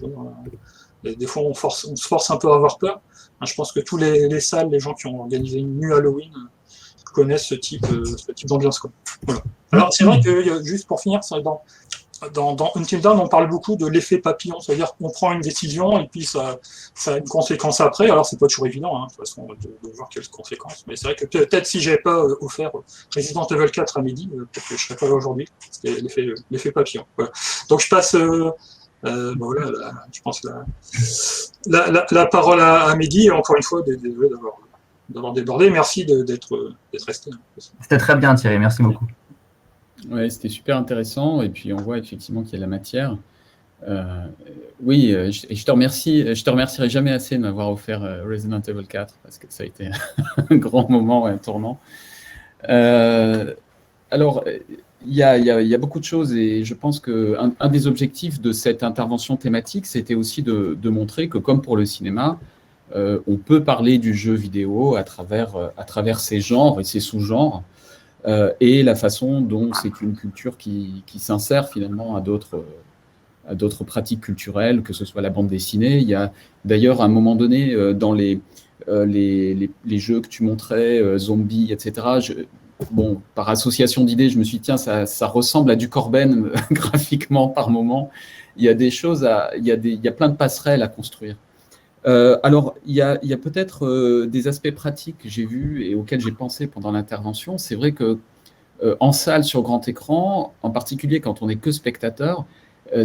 des fois, on se force un peu à avoir peur. Je pense que tous les salles, les gens qui ont organisé une nuit Halloween connaissent ce type d'ambiance. Voilà. Alors, c'est vrai que, juste pour finir, dans Until Dawn, on parle beaucoup de l'effet papillon, c'est-à-dire qu'on prend une décision et puis ça a une conséquence après. Alors, c'est pas toujours évident, hein, de toute façon, de voir quelles conséquences. Mais c'est vrai que peut-être si j'avais pas offert Resident Evil 4 à midi, peut-être que je serais pas là aujourd'hui. C'était l'effet papillon. Voilà. Donc, je passe... voilà, je pense la parole à Mehdi, et encore une fois, désolé d'avoir débordé. Merci d'être resté. C'était très bien, Thierry. Merci beaucoup. Ouais, c'était super intéressant. Et puis, on voit effectivement qu'il y a de la matière. Oui, je te remercierai jamais assez de m'avoir offert Resident Evil 4, parce que ça a été un grand moment, un tournant. Alors, il y a beaucoup de choses, et je pense qu'un des objectifs de cette intervention thématique, c'était aussi de montrer que, comme pour le cinéma, on peut parler du jeu vidéo à travers ses genres et ses sous-genres, et la façon dont c'est une culture qui s'insère finalement à d'autres pratiques culturelles, que ce soit la bande dessinée. Il y a d'ailleurs à un moment donné dans les jeux que tu montrais, zombies, etc., bon, par association d'idées, je me suis dit, tiens, ça ressemble à du Corben graphiquement par moment. Il y a des choses, il y a plein de passerelles à construire. Alors, il y a peut-être des aspects pratiques que j'ai vus et auxquels j'ai pensé pendant l'intervention. C'est vrai que en salle, sur grand écran, en particulier quand on n'est que spectateur,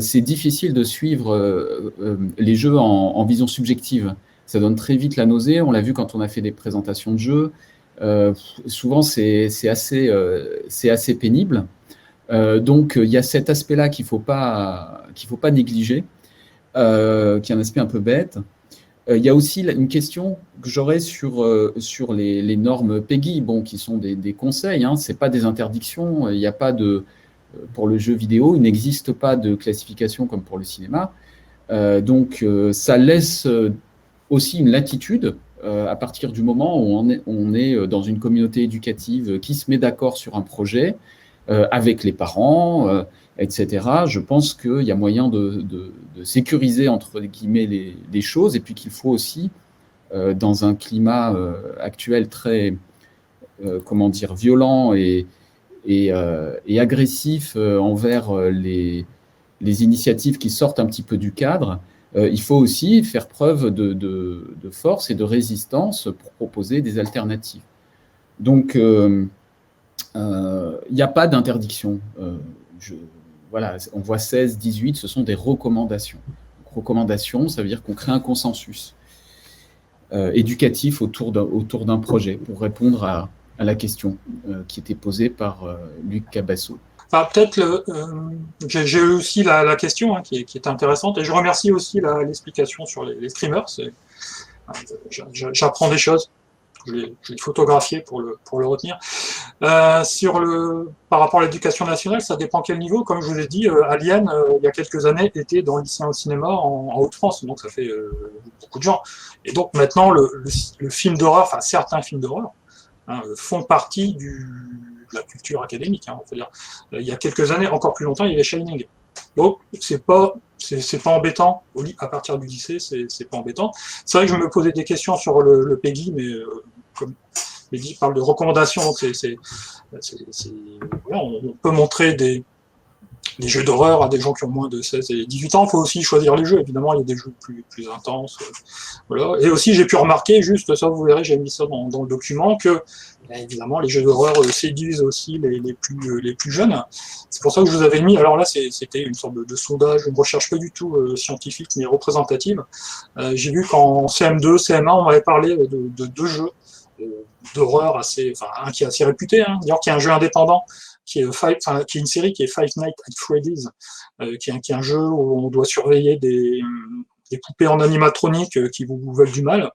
c'est difficile de suivre les jeux en vision subjective. Ça donne très vite la nausée. On l'a vu quand on a fait des présentations de jeux. Souvent, c'est assez pénible. Donc, il y a cet aspect-là qu'il faut pas négliger, qui est un aspect un peu bête. Il y a aussi une question que j'aurais sur les normes PEGI, bon, qui sont des conseils, hein, ce n'est pas des interdictions. Il n'y a pas pour le jeu vidéo, il n'existe pas de classification comme pour le cinéma. Donc, ça laisse aussi une latitude à partir du moment où on est dans une communauté éducative qui se met d'accord sur un projet avec les parents, etc. Je pense qu'il y a moyen de sécuriser, entre guillemets, les choses, et puis qu'il faut aussi, dans un climat actuel très, violent et agressif envers les initiatives qui sortent un petit peu du cadre, il faut aussi faire preuve de force et de résistance pour proposer des alternatives. Donc, il n'y a pas d'interdiction. Voilà, on voit 16, 18, ce sont des recommandations. Donc, recommandations, ça veut dire qu'on crée un consensus éducatif autour d'un projet pour répondre à la question qui était posée par Luc Cabasso. Enfin, peut-être, j'ai eu aussi la question qui est intéressante, et je remercie aussi l'explication sur les streamers. J'apprends des choses. Je l'ai photographié pour le retenir. Par rapport à l'éducation nationale, ça dépend quel niveau. Comme je vous l'ai dit, Alien, il y a quelques années, était dans le lycéen au cinéma en Haute-France, donc ça fait beaucoup de gens. Et donc maintenant, le film d'horreur, enfin certains films d'horreur, font partie de la culture académique. Il y a quelques années, encore plus longtemps, il y avait Shining. Donc c'est pas embêtant à partir du lycée, c'est pas embêtant. C'est vrai que je me posais des questions sur le PEGI, mais comme Peggy parle de recommandations, donc voilà, on peut montrer des jeux d'horreur à des gens qui ont moins de 16 et 18 ans. Il faut aussi choisir les jeux, évidemment, il y a des jeux plus intenses. Voilà. Et aussi, j'ai pu remarquer, juste ça, vous verrez, j'ai mis ça dans le document, que évidemment, les jeux d'horreur séduisent aussi les plus jeunes. C'est pour ça que je vous avais mis, alors là, c'était une sorte de sondage, une recherche pas du tout scientifique, mais représentative. J'ai vu qu'en CM2, CM1, on m'avait parlé de deux jeux d'horreur un qui est assez réputé, d'ailleurs, qui est un jeu indépendant, qui est une série qui est Five Nights at Freddy's, qui est un jeu où on doit surveiller des poupées en animatronique qui vous veulent du mal.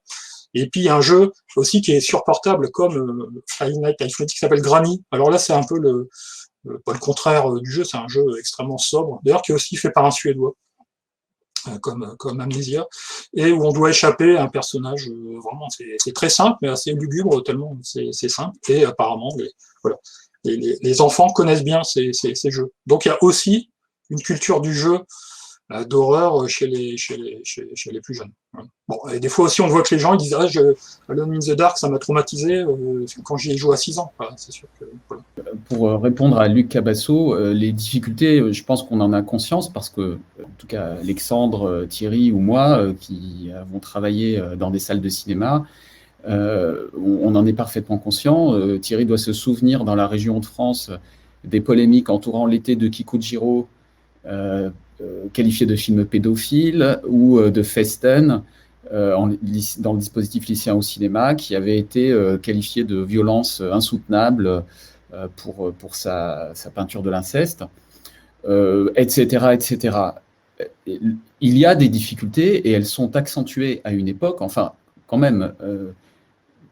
Et puis il y a un jeu aussi qui est sur portable comme Five Nights at Freddy's qui s'appelle Granny. Alors là, c'est un peu pas le contraire du jeu, c'est un jeu extrêmement sobre, d'ailleurs qui est aussi fait par un Suédois, comme Amnesia, et où on doit échapper à un personnage, vraiment, c'est très simple, mais assez lugubre, tellement c'est simple, et apparemment, voilà. Les enfants connaissent bien ces jeux. Donc il y a aussi une culture du jeu d'horreur chez les plus jeunes. Bon, et des fois aussi on voit que les gens ils disent Alone in the Dark ça m'a traumatisé quand j'y ai joué à 6 ans. Voilà, c'est sûr que, voilà. Pour répondre à Luc Cabasso, les difficultés, je pense qu'on en a conscience parce que, en tout cas, Alexandre, Thierry ou moi, qui avons travaillé dans des salles de cinéma, on en est parfaitement conscient. Thierry doit se souvenir dans la région de France des polémiques entourant l'été de Kikujiro, qualifié de film pédophile, ou de Festen, dans le dispositif lycéen au cinéma, qui avait été qualifié de violence insoutenable pour sa peinture de l'inceste, etc., etc. Il y a des difficultés et elles sont accentuées à une époque, enfin, quand même,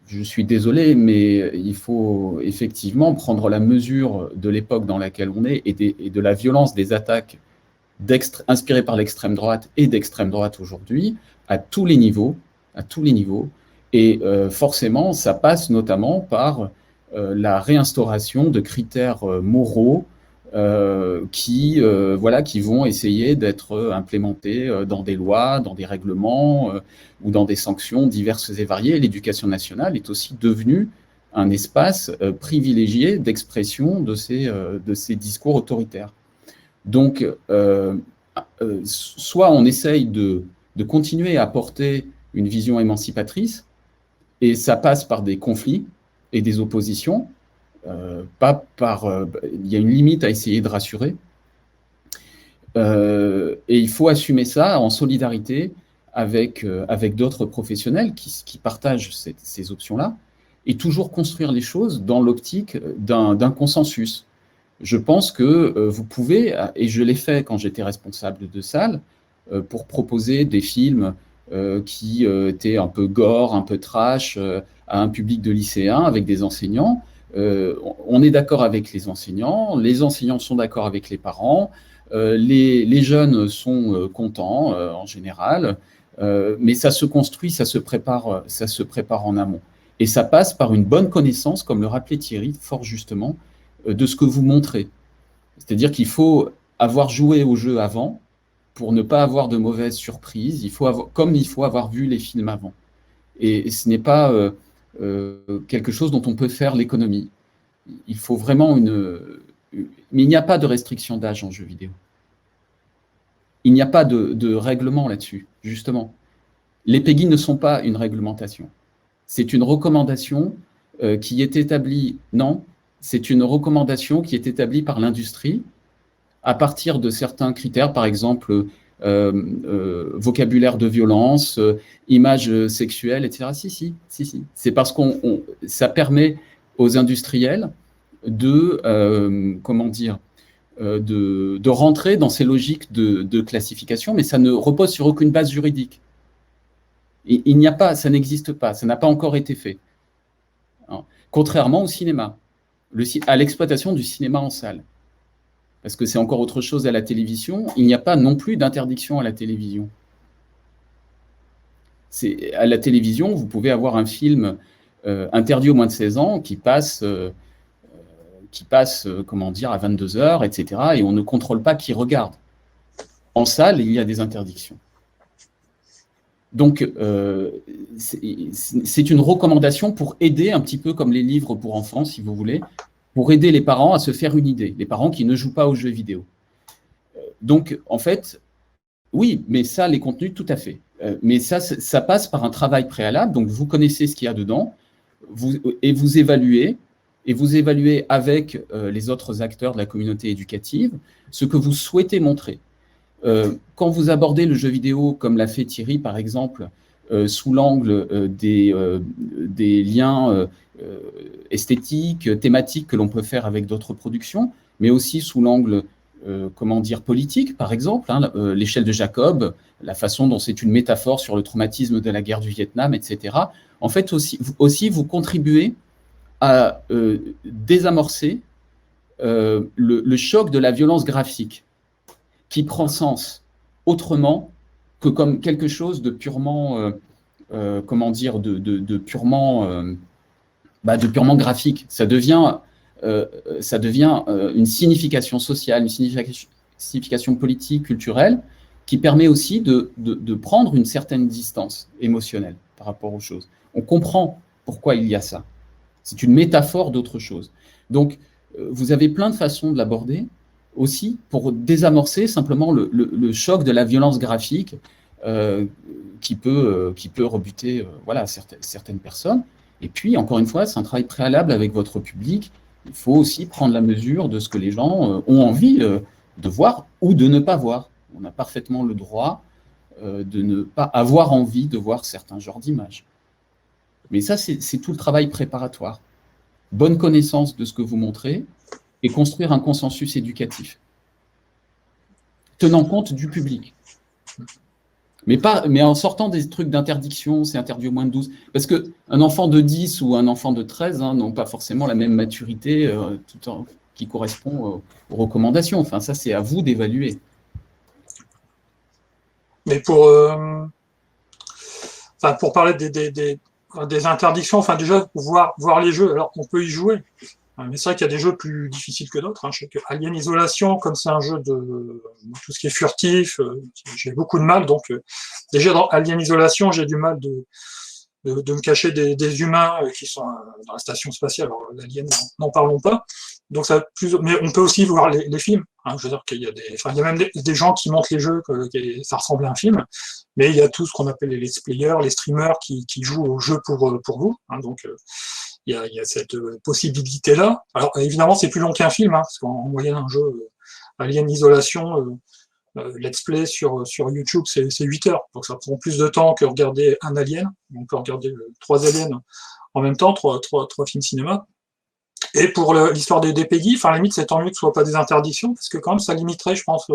je suis désolé, mais il faut effectivement prendre la mesure de l'époque dans laquelle on est et de la violence des attaques inspirées par l'extrême droite et d'extrême droite aujourd'hui, à tous les niveaux, et forcément, ça passe notamment par la réinstauration de critères moraux qui vont essayer d'être implémentés dans des lois, dans des règlements ou dans des sanctions diverses et variées. L'éducation nationale est aussi devenue un espace privilégié d'expression de ces discours autoritaires. Donc, soit on essaye de continuer à porter une vision émancipatrice, et ça passe par des conflits et des oppositions, il y a une limite à essayer de rassurer, et il faut assumer ça en solidarité avec d'autres professionnels qui partagent ces options-là, et toujours construire les choses dans l'optique d'un consensus. Je pense que vous pouvez, et je l'ai fait quand j'étais responsable de salle, pour proposer des films qui étaient un peu gore, un peu trash, à un public de lycéens, avec des enseignants. On est d'accord avec les enseignants sont d'accord avec les parents, les jeunes sont contents en général, mais ça se construit, ça se prépare en amont. Et ça passe par une bonne connaissance, comme le rappelait Thierry fort justement, de ce que vous montrez. C'est-à-dire qu'il faut avoir joué au jeu avant pour ne pas avoir de mauvaises surprises, comme il faut avoir vu les films avant. Et ce n'est pas quelque chose dont on peut faire l'économie. Il faut vraiment mais il n'y a pas de restriction d'âge en jeu vidéo. Il n'y a pas de règlement là-dessus, justement. Les PEGI ne sont pas une réglementation. C'est une recommandation qui est établie, non, c'est une recommandation qui est établie par l'industrie à partir de certains critères, par exemple, vocabulaire de violence, images sexuelles, etc. Si. C'est parce que ça permet aux industriels de, comment dire, de rentrer dans ces logiques de classification, mais ça ne repose sur aucune base juridique. Il n'y a pas, ça n'existe pas, ça n'a pas encore été fait. Alors, contrairement au cinéma, à l'exploitation du cinéma en salle. Parce que c'est encore autre chose à la télévision, il n'y a pas non plus d'interdiction à la télévision. À la télévision, vous pouvez avoir un film interdit aux moins de 16 ans qui passe comment dire, à 22h, etc. Et on ne contrôle pas qui regarde. En salle, il y a des interdictions. Donc, c'est une recommandation pour aider un petit peu comme les livres pour enfants, si vous voulez, pour aider les parents à se faire une idée, les parents qui ne jouent pas aux jeux vidéo. Donc, en fait, oui, mais ça, les contenus, tout à fait. Mais ça passe par un travail préalable. Donc, vous connaissez ce qu'il y a dedans et vous évaluez avec les autres acteurs de la communauté éducative ce que vous souhaitez montrer. Quand vous abordez le jeu vidéo, comme l'a fait Thierry, par exemple, sous l'angle des liens esthétiques, thématiques que l'on peut faire avec d'autres productions, mais aussi sous l'angle, comment dire, politique, par exemple, hein, l'échelle de Jacob, la façon dont c'est une métaphore sur le traumatisme de la guerre du Vietnam, etc. En fait, aussi vous contribuez à désamorcer le choc de la violence graphique, qui prend sens autrement que comme quelque chose de purement, comment dire, de purement graphique. Ça devient une signification sociale, une signification politique, culturelle, qui permet aussi de prendre une certaine distance émotionnelle par rapport aux choses. On comprend pourquoi il y a ça. C'est une métaphore d'autre chose. Donc, vous avez plein de façons de l'aborder, aussi pour désamorcer simplement le choc de la violence graphique qui peut rebuter voilà, certaines personnes. Et puis, encore une fois, c'est un travail préalable avec votre public. Il faut aussi prendre la mesure de ce que les gens ont envie de voir ou de ne pas voir. On a parfaitement le droit de ne pas avoir envie de voir certains genres d'images. Mais ça, c'est tout le travail préparatoire. Bonne connaissance de ce que vous montrez, et construire un consensus éducatif, tenant compte du public. Mais en sortant des trucs d'interdiction, c'est interdit au moins de 12, parce qu'un enfant de 10 ou un enfant de 13 n'ont pas forcément la même maturité qui correspond aux recommandations. Enfin, ça, c'est à vous d'évaluer. Mais pour parler des interdictions, enfin déjà, voir les jeux, alors qu'on peut y jouer. Mais c'est vrai qu'il y a des jeux plus difficiles que d'autres. Hein. Je sais que Alien Isolation, comme c'est un jeu de tout ce qui est furtif, j'ai beaucoup de mal. Donc, déjà dans Alien Isolation, j'ai du mal de me cacher des humains qui sont dans la station spatiale. Alors, l'Alien, n'en parlons pas. Donc, ça plus. Mais on peut aussi voir les films. Hein. Je veux dire qu'il y a il y a même des gens qui montrent les jeux, ça ressemble à un film. Mais il y a tout ce qu'on appelle les let's players, les streamers qui jouent au jeu pour vous. Hein. Donc, il y a cette possibilité-là. Alors, évidemment, c'est plus long qu'un film, hein, parce qu'en moyenne, un jeu Alien Isolation, let's play sur YouTube, c'est 8 heures. Donc, ça prend plus de temps que regarder un Alien. On peut regarder 3 Aliens en même temps, 3 films cinéma. Et pour l'histoire des PEGI, enfin, à la limite, c'est tant mieux que ce soit pas des interdictions, parce que quand même, ça limiterait, je pense,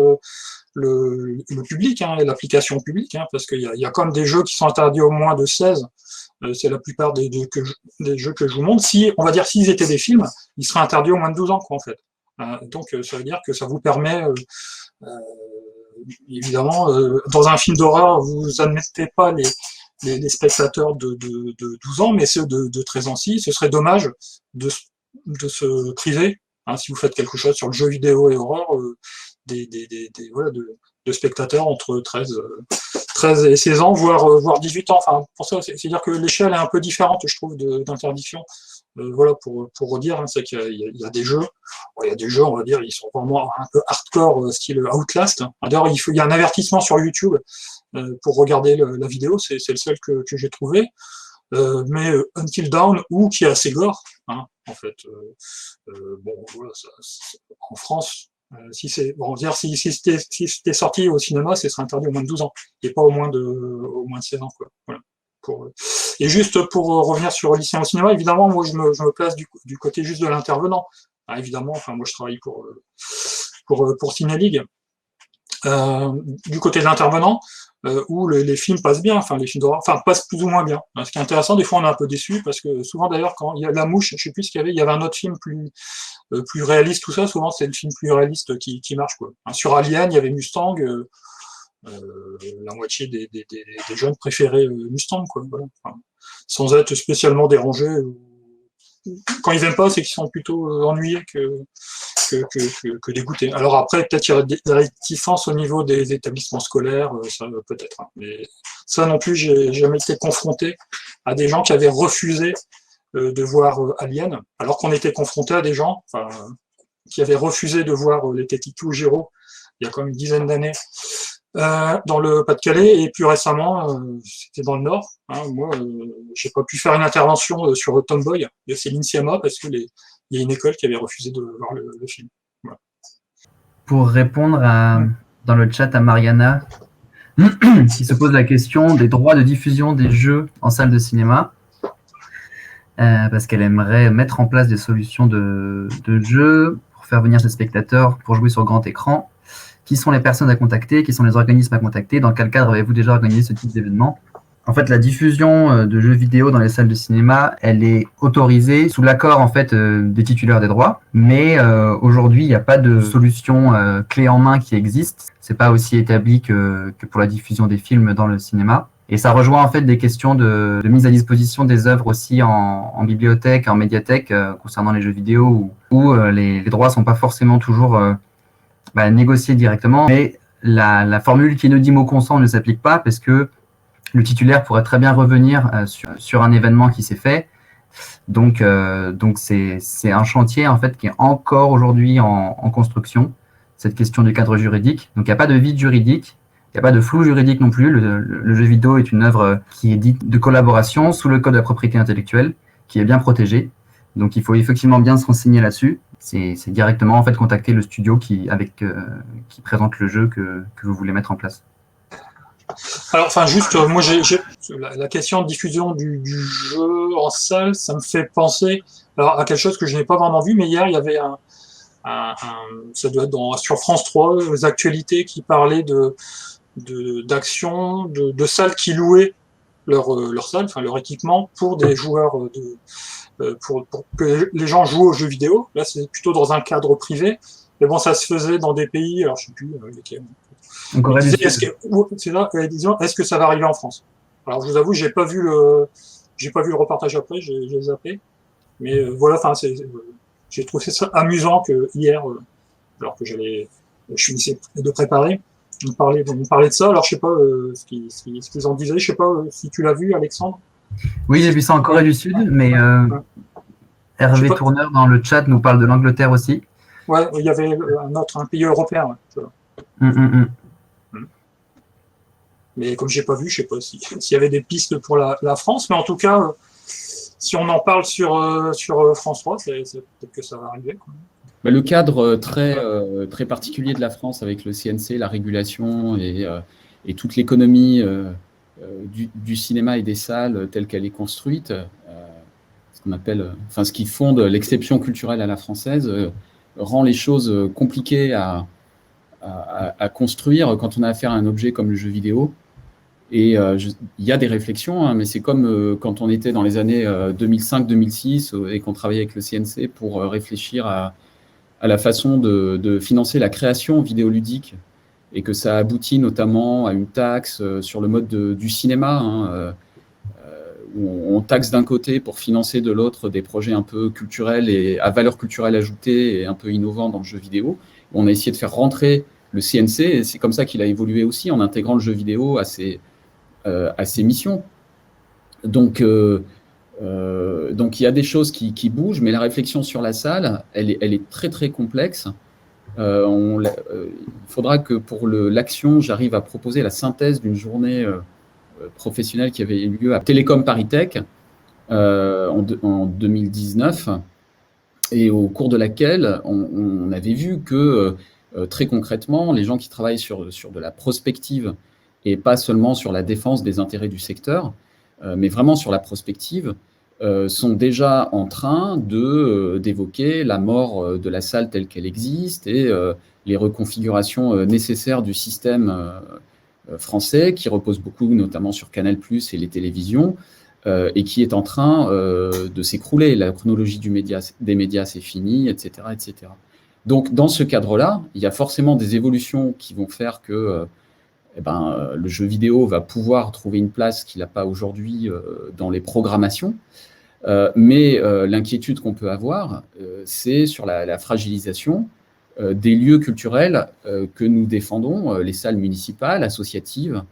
le public, hein, et l'application publique, hein, parce qu'il y a quand même des jeux qui sont interdits au moins de 16. C'est la plupart des jeux que je vous montre. Si, on va dire, s'ils étaient des films, ils seraient interdits au moins de 12 ans, quoi, en fait. Donc, ça veut dire que ça vous permet, évidemment, dans un film d'horreur, vous admettez pas les spectateurs de 12 ans, mais ceux de 13 ans, si. Ce serait dommage de se priver, hein, si vous faites quelque chose sur le jeu vidéo et horreur, voilà, de spectateurs entre 13 et 16 ans, voire 18 ans. Enfin, pour ça, c'est-à-dire que l'échelle est un peu différente, je trouve, d'interdiction. voilà, pour redire, hein, c'est qu'il y a des jeux, bon, il y a des jeux, on va dire, ils sont vraiment un peu hardcore, style Outlast. D'ailleurs, il y a un avertissement sur YouTube pour regarder la vidéo, c'est le seul que j'ai trouvé. Mais Until Dawn, ou qui est assez gore, hein, en fait. Bon, voilà, en France, si c'est, bon, dire, si c'était sorti au cinéma, ce serait interdit au moins de 12 ans, et pas au moins de 16 ans, quoi. Voilà. Et juste pour revenir sur Lycéen au cinéma, évidemment, moi je me place du côté juste de l'intervenant. Ah, évidemment, enfin moi je travaille pour Ciné League. Du côté de l'intervenant, où les films passent bien, enfin les films d'horreur, enfin passent plus ou moins bien. Ce qui est intéressant, des fois on est un peu déçu parce que souvent d'ailleurs quand il y a La Mouche, je sais plus ce qu'il y avait un autre film plus réaliste, tout ça. Souvent c'est le film plus réaliste qui marche, quoi. Hein, sur Alien, il y avait Mustang. La moitié des jeunes préféraient Mustang, quoi. Voilà. Enfin, sans être spécialement dérangés. Quand ils aiment pas, c'est qu'ils sont plutôt ennuyés que dégoûtés. Alors après, peut-être qu'il y a des réticences au niveau des établissements scolaires, ça peut-être. Hein. Mais ça non plus, j'ai jamais été confronté à des gens qui avaient refusé de voir Alien, alors qu'on était confronté à des gens qui avaient refusé de voir les Tétitou Giro il y a quand même une dizaine d'années. Dans le Pas-de-Calais, et plus récemment, c'était dans le Nord. Hein, moi, j'ai pas pu faire une intervention sur Tomboy, c'est l'INSEAMA, parce qu'il y a une école qui avait refusé de voir le film. Voilà. Pour répondre dans le chat à Mariana, qui se pose la question des droits de diffusion des jeux en salle de cinéma, parce qu'elle aimerait mettre en place des solutions de jeux pour faire venir ses spectateurs pour jouer sur grand écran. Qui sont les personnes à contacter, qui sont les organismes à contacter, dans quel cadre avez-vous déjà organisé ce type d'événement? En fait, la diffusion de jeux vidéo dans les salles de cinéma, elle est autorisée sous l'accord en fait des titulaires des droits, mais aujourd'hui, il n'y a pas de solution clé en main qui existe. C'est pas aussi établi que pour la diffusion des films dans le cinéma. Et ça rejoint en fait des questions de mise à disposition des œuvres aussi en bibliothèque, en médiathèque, concernant les jeux vidéo, où les droits sont pas forcément toujours négocier directement, mais la formule qui nous dit mot consent ne s'applique pas parce que le titulaire pourrait très bien revenir sur un événement qui s'est fait. Donc c'est un chantier en fait qui est encore aujourd'hui en construction, cette question du cadre juridique. Donc il n'y a pas de vide juridique, il n'y a pas de flou juridique non plus. Le jeu vidéo est une œuvre qui est dite de collaboration sous le code de la propriété intellectuelle, qui est bien protégée. Donc il faut effectivement bien se renseigner là-dessus. C'est directement en fait contacter le studio qui présente le jeu que vous voulez mettre en place. Alors, enfin, juste, moi, la question de diffusion du jeu en salle, ça me fait penser à quelque chose que je n'ai pas vraiment vu, mais hier, il y avait ça doit être sur France 3, les actualités qui parlaient d'actions, de salles qui louaient leur salle, enfin leur équipement pour des joueurs pour que les gens jouent aux jeux vidéo. Là, c'est plutôt dans un cadre privé. Mais bon, ça se faisait dans des pays, alors je sais plus lesquels. Est-ce que ça va arriver en France? Alors, je vous avoue, j'ai pas vu le reportage après, j'ai zappé. Mais voilà, enfin, j'ai trouvé ça amusant que hier, alors que je finissais de préparer, on parlait de ça. Alors, je sais pas ce qu'ils en disaient. Je sais pas si tu l'as vu, Alexandre. Oui, j'ai vu ça en Corée du Sud, mais Hervé Tourneur dans le chat nous parle de l'Angleterre aussi. Ouais, il y avait un pays européen. Ouais. Mais comme j'ai pas vu, je sais pas s'il y avait des pistes pour la France, mais en tout cas, si on en parle sur France 3, c'est peut-être que ça va arriver, quoi. Le cadre très particulier de la France avec le CNC, la régulation et toute l'économie du cinéma et des salles telle qu'elle est construite, ce qui fonde l'exception culturelle à la française, rend les choses compliquées à construire quand on a affaire à un objet comme le jeu vidéo. Et il y a des réflexions, hein, mais c'est comme quand on était dans les années 2005-2006 et qu'on travaillait avec le CNC pour réfléchir à la façon de financer la création vidéoludique, et que ça aboutit notamment à une taxe sur le mode du cinéma, hein, où on taxe d'un côté pour financer de l'autre des projets un peu culturels et à valeur culturelle ajoutée et un peu innovants dans le jeu vidéo. On a essayé de faire rentrer le CNC, et c'est comme ça qu'il a évolué aussi, en intégrant le jeu vidéo à ses missions. Donc, Donc il y a des choses qui bougent, mais la réflexion sur la salle, elle est très très complexe. Il faudra que pour l'action, j'arrive à proposer la synthèse d'une journée professionnelle qui avait eu lieu à Télécom ParisTech en 2019, et au cours de laquelle on avait vu que très concrètement, les gens qui travaillent sur de la prospective et pas seulement sur la défense des intérêts du secteur, mais vraiment sur la prospective, sont déjà en train d'évoquer la mort de la salle telle qu'elle existe et les reconfigurations nécessaires du système français, qui repose beaucoup notamment sur Canal+ et les télévisions, et qui est en train de s'écrouler. La chronologie des médias, c'est fini, etc., etc. Donc, dans ce cadre-là, il y a forcément des évolutions qui vont faire que le jeu vidéo va pouvoir trouver une place qu'il n'a pas aujourd'hui dans les programmations. Mais l'inquiétude qu'on peut avoir, c'est sur la fragilisation des lieux culturels que nous défendons, les salles municipales, associatives,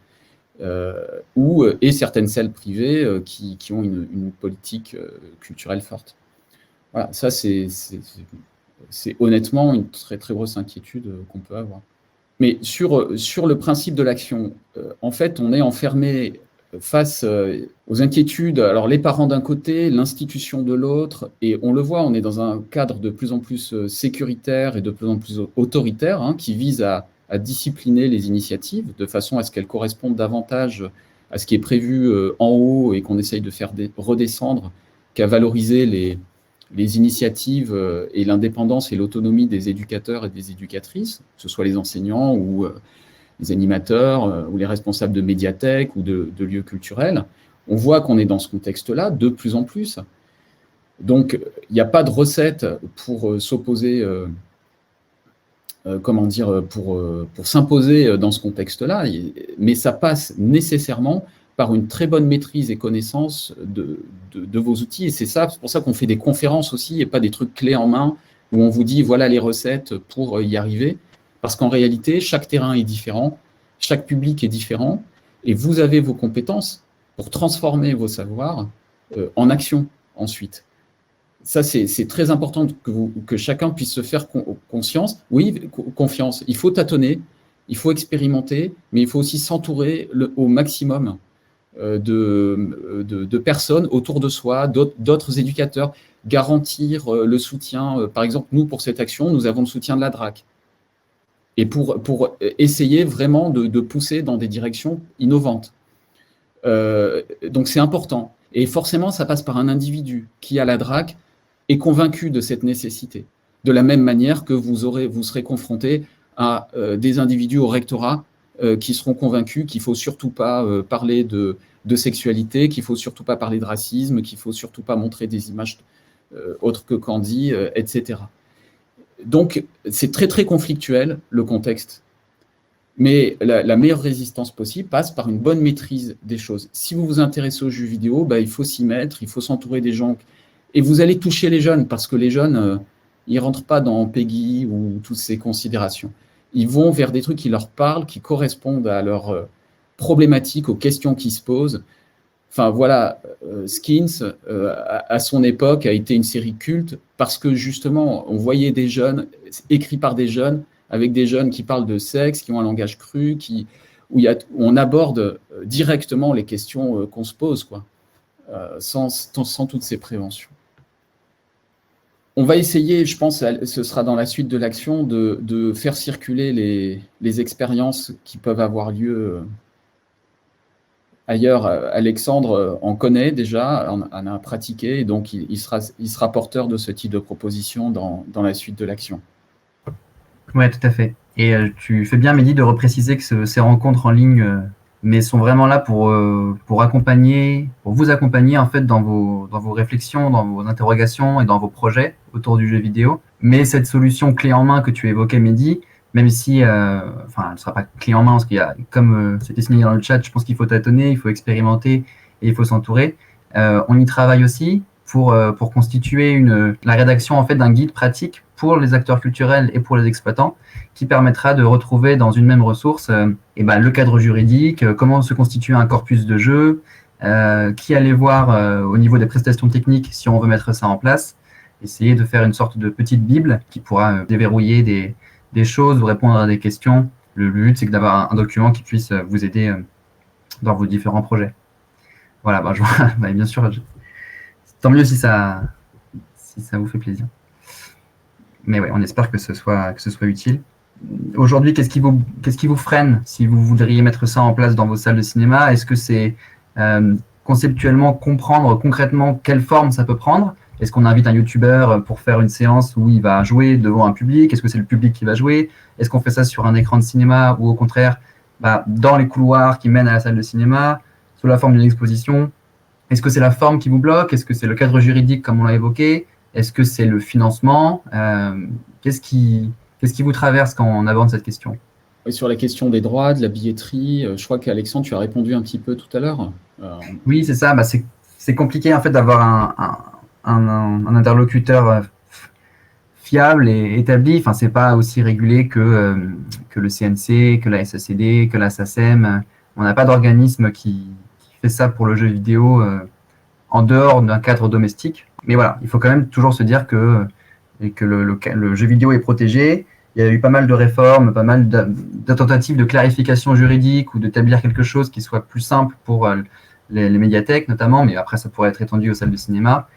et certaines salles privées qui ont une politique culturelle forte. Voilà, ça c'est honnêtement une très très grosse inquiétude qu'on peut avoir. Mais sur le principe de l'action, en fait, on est enfermé face aux inquiétudes. Alors, les parents d'un côté, l'institution de l'autre, et on le voit, on est dans un cadre de plus en plus sécuritaire et de plus en plus autoritaire, qui vise à discipliner les initiatives de façon à ce qu'elles correspondent davantage à ce qui est prévu en haut et qu'on essaye de faire redescendre qu'à valoriser les initiatives et l'indépendance et l'autonomie des éducateurs et des éducatrices, que ce soit les enseignants ou les animateurs ou les responsables de médiathèques ou de lieux culturels. On voit qu'on est dans ce contexte-là de plus en plus. Donc, il n'y a pas de recette pour s'opposer, pour s'imposer dans ce contexte-là, mais ça passe nécessairement par une très bonne maîtrise et connaissance de vos outils. Et c'est pour ça qu'on fait des conférences aussi, et pas des trucs clés en main, où on vous dit, voilà les recettes pour y arriver. Parce qu'en réalité, chaque terrain est différent, chaque public est différent, et vous avez vos compétences pour transformer vos savoirs en action ensuite. Ça, c'est très important que chacun puisse se faire confiance. Il faut tâtonner, il faut expérimenter, mais il faut aussi s'entourer au maximum de personnes autour de soi, d'autres éducateurs, garantir le soutien. Par exemple, nous, pour cette action, nous avons le soutien de la DRAC. Et pour essayer vraiment de pousser dans des directions innovantes. Donc, c'est important. Et forcément, ça passe par un individu qui, à la DRAC, est convaincu de cette nécessité. De la même manière que vous serez confronté à des individus au rectorat qui seront convaincus qu'il ne faut surtout pas parler de sexualité, qu'il ne faut surtout pas parler de racisme, qu'il ne faut surtout pas montrer des images autres que Candy, etc. Donc, c'est très, très conflictuel, le contexte. Mais la meilleure résistance possible passe par une bonne maîtrise des choses. Si vous vous intéressez aux jeux vidéo, il faut s'y mettre, il faut s'entourer des gens. Et vous allez toucher les jeunes, parce que les jeunes, ils ne rentrent pas dans Peggy ou toutes ces considérations. Ils vont vers des trucs qui leur parlent, qui correspondent à leurs problématiques, aux questions qui se posent. Enfin voilà, Skins, à son époque, a été une série culte parce que justement, on voyait des jeunes, écrits par des jeunes, avec des jeunes qui parlent de sexe, qui ont un langage cru, où on aborde directement les questions qu'on se pose, quoi, sans toutes ces préventions. On va essayer, je pense, ce sera dans la suite de l'action, de faire circuler les expériences qui peuvent avoir lieu ailleurs. Alexandre en connaît déjà, en a pratiqué, et donc il sera porteur de ce type de proposition dans la suite de l'action. Oui, tout à fait. Et tu fais bien, Mehdi, de repréciser que ces rencontres en ligne mais sont vraiment là pour vous accompagner en fait dans vos réflexions, dans vos interrogations et dans vos projets autour du jeu vidéo. Mais cette solution clé en main que tu évoquais, Mehdi, même si, elle ne sera pas clé en main, parce qu'il y a, comme c'était signé dans le chat, je pense qu'il faut tâtonner, il faut expérimenter et il faut s'entourer. On y travaille aussi pour constituer la rédaction en fait d'un guide pratique pour les acteurs culturels et pour les exploitants, qui permettra de retrouver dans une même ressource le cadre juridique, comment se constituer un corpus de jeu, qui aller voir au niveau des prestations techniques si on veut mettre ça en place. Essayer de faire une sorte de petite bible qui pourra déverrouiller des choses, vous répondre à des questions. Le but, c'est d'avoir un document qui puisse vous aider dans vos différents projets. Voilà, bien sûr, tant mieux si ça vous fait plaisir. Mais ouais, on espère que ce soit utile. Aujourd'hui, qu'est-ce qui vous freine si vous voudriez mettre ça en place dans vos salles de cinéma? Est-ce que c'est conceptuellement comprendre concrètement quelle forme ça peut prendre? Est-ce qu'on invite un youtubeur pour faire une séance où il va jouer devant un public? Est-ce que c'est le public qui va jouer? Est-ce qu'on fait ça sur un écran de cinéma ou au contraire dans les couloirs qui mènent à la salle de cinéma, sous la forme d'une exposition? Est-ce que c'est la forme qui vous bloque? Est-ce que c'est le cadre juridique comme on l'a évoqué? Est-ce que c'est le financement? Qu'est-ce qui vous traverse quand on aborde cette question? Et sur la question des droits, de la billetterie, je crois qu'Alexandre, tu as répondu un petit peu tout à l'heure. Oui, c'est ça. C'est compliqué en fait d'avoir un interlocuteur fiable et établi. Enfin, c'est pas aussi régulé que le CNC, que la SACD, que la SACEM. On n'a pas d'organisme qui fait ça pour le jeu vidéo en dehors d'un cadre domestique. Mais voilà, il faut quand même toujours se dire que le jeu vidéo est protégé. Il y a eu pas mal de réformes, pas mal de tentatives de clarification juridique ou d'établir quelque chose qui soit plus simple pour les médiathèques notamment, mais après ça pourrait être étendu aux salles de cinéma.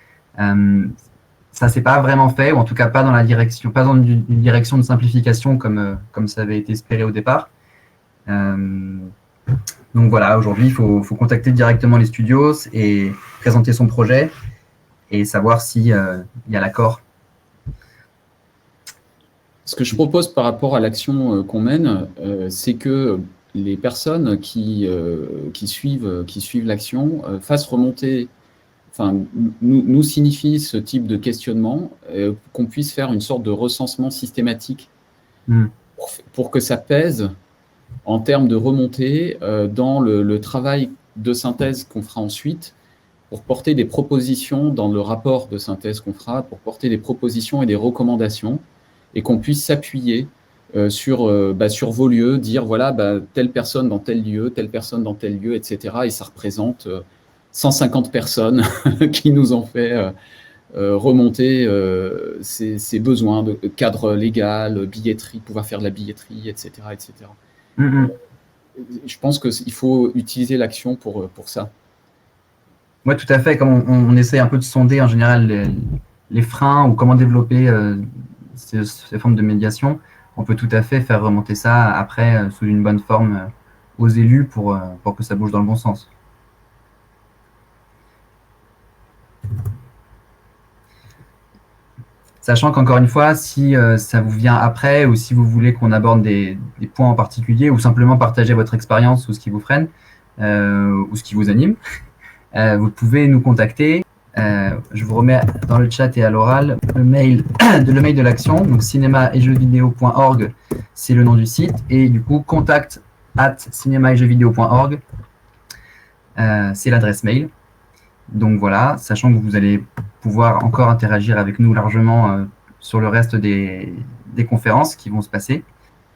Ça s'est pas vraiment fait, ou en tout cas pas dans une direction de simplification comme ça avait été espéré au départ. Donc voilà, aujourd'hui il faut contacter directement les studios et présenter son projet et savoir s'il y a l'accord. Ce que je propose par rapport à l'action qu'on mène, c'est que les personnes qui suivent l'action fassent remonter, nous signifient ce type de questionnement, qu'on puisse faire une sorte de recensement systématique pour que ça pèse en termes de remontée dans le travail de synthèse qu'on fera ensuite, pour porter des propositions dans le rapport de synthèse qu'on fera, pour porter des propositions et des recommandations, et qu'on puisse s'appuyer sur vos lieux, dire voilà, telle personne dans tel lieu, telle personne dans tel lieu, etc. Et ça représente 150 personnes qui nous ont fait remonter ces besoins de cadre légal, billetterie, pouvoir faire de la billetterie, etc. etc. Je pense qu'il faut utiliser l'action pour ça. Oui, tout à fait. Comme on essaie un peu de sonder en général les freins ou comment développer ces formes de médiation, on peut tout à fait faire remonter ça après sous une bonne forme aux élus pour que ça bouge dans le bon sens. Sachant qu'encore une fois, si ça vous vient après ou si vous voulez qu'on aborde des points en particulier ou simplement partager votre expérience ou ce qui vous freine ou ce qui vous anime, vous pouvez nous contacter. Je vous remets dans le chat et à l'oral le mail de l'action, donc cinéma-et-jeuxvideo.org, c'est le nom du site, et du coup contact@cinéma-et-jeuxvideo.org, c'est l'adresse mail. Donc voilà, sachant que vous allez pouvoir encore interagir avec nous largement sur le reste des conférences qui vont se passer.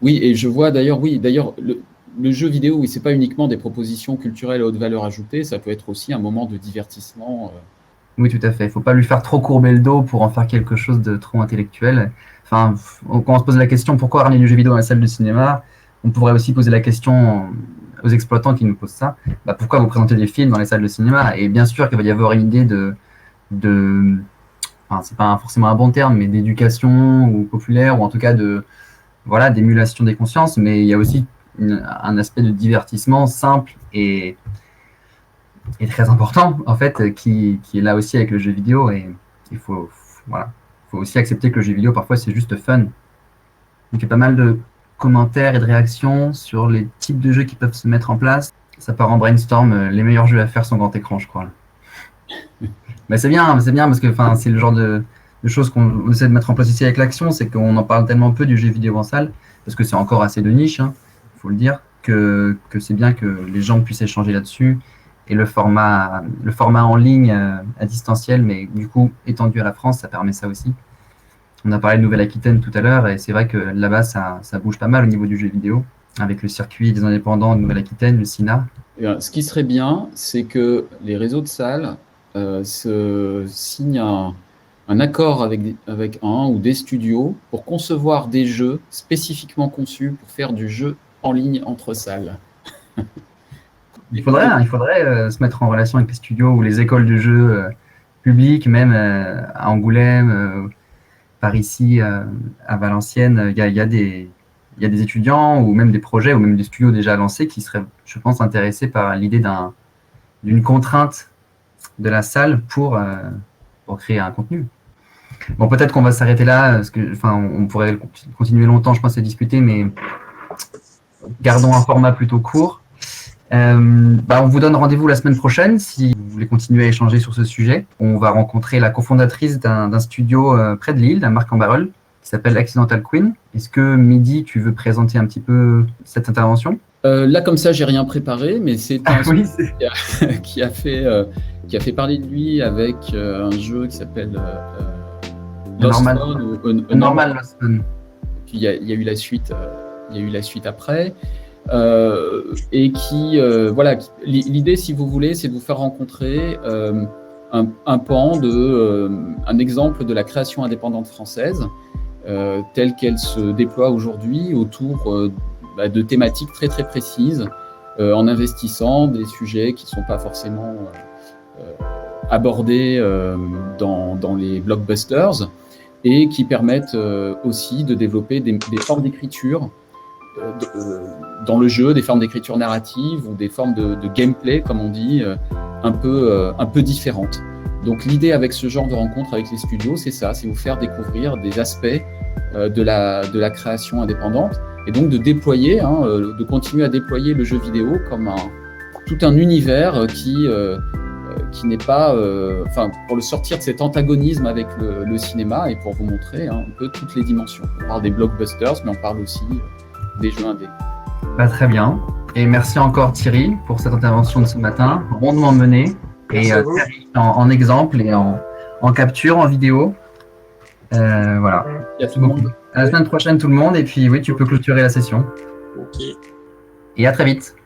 Oui, et je vois d'ailleurs, le jeu vidéo, oui, c'est pas uniquement des propositions culturelles à haute valeur ajoutée, ça peut être aussi un moment de divertissement. Oui, tout à fait. Il ne faut pas lui faire trop courber le dos pour en faire quelque chose de trop intellectuel. Enfin, quand on se pose la question pourquoi ramener du jeu vidéo dans la salle de cinéma, on pourrait aussi poser la question aux exploitants qui nous posent ça. Pourquoi vous présentez des films dans les salles de cinéma? Et bien sûr qu'il va y avoir une idée c'est pas forcément un bon terme, mais d'éducation ou populaire, ou en tout cas d'émulation des consciences, mais il y a aussi un aspect de divertissement simple et très important, en fait, qui est là aussi avec le jeu vidéo. Et il faut aussi accepter que le jeu vidéo, parfois, c'est juste fun. Donc, il y a pas mal de commentaires et de réactions sur les types de jeux qui peuvent se mettre en place. Ça part en brainstorm, les meilleurs jeux à faire sont grand écran, je crois. Mais c'est bien parce que c'est le genre de choses qu'on essaie de mettre en place ici avec l'action, c'est qu'on en parle tellement peu du jeu vidéo en salle, parce que c'est encore assez de niche, il faut le dire, que c'est bien que les gens puissent échanger là-dessus. Et le format en ligne à distanciel, mais du coup étendu à la France, ça permet ça aussi. On a parlé de Nouvelle-Aquitaine tout à l'heure, et c'est vrai que là-bas, ça bouge pas mal au niveau du jeu vidéo. avec le circuit des indépendants de Nouvelle-Aquitaine, le SINA. Ce qui serait bien, c'est que les réseaux de salles se signent un accord avec un ou des studios pour concevoir des jeux spécifiquement conçus pour faire du jeu en ligne entre salles. Il faudrait se mettre en relation avec les studios ou les écoles de jeux publiques, même à Angoulême, par ici, à Valenciennes. Il y a des étudiants ou même des projets ou même des studios déjà lancés qui seraient, je pense, intéressés par l'idée d'une contrainte de la salle pour créer un contenu. Bon, peut-être qu'on va s'arrêter là, parce que, on pourrait continuer longtemps, je pense, à discuter, mais gardons un format plutôt court. On vous donne rendez-vous la semaine prochaine si vous voulez continuer à échanger sur ce sujet. On va rencontrer la cofondatrice d'un studio près de Lille, d'un Marc-en-Barœul, qui s'appelle Accidental Queen. Est-ce que Mehdi, tu veux présenter un petit peu cette intervention ? Là, comme ça, j'ai rien préparé, mais c'est un qui a fait parler de lui avec un jeu qui s'appelle Normal Lost Fun. Puis il y a eu la suite. Il y a eu la suite après. Et qui, l'idée, si vous voulez, c'est de vous faire rencontrer un pan un exemple de la création indépendante française, telle qu'elle se déploie aujourd'hui autour de thématiques très très précises, en investissant des sujets qui ne sont pas forcément abordés dans les blockbusters et qui permettent aussi de développer des formes d'écriture dans le jeu, des formes d'écriture narrative ou des formes de gameplay, comme on dit, un peu différentes. Donc l'idée avec ce genre de rencontre avec les studios, c'est ça, c'est vous faire découvrir des aspects de la création indépendante et donc de déployer, de continuer à déployer le jeu vidéo comme tout un univers qui n'est pas, pour le sortir de cet antagonisme avec le cinéma et pour vous montrer un peu toutes les dimensions. On parle des blockbusters, mais on parle aussi des jeux indés. Très bien. Et merci encore Thierry pour cette intervention de ce matin, rondement menée. Et Thierry en exemple et en capture, en vidéo. Voilà. Il y a tout le monde. À la semaine prochaine tout le monde. Et puis oui, tu peux clôturer la session. Ok. Et à très vite.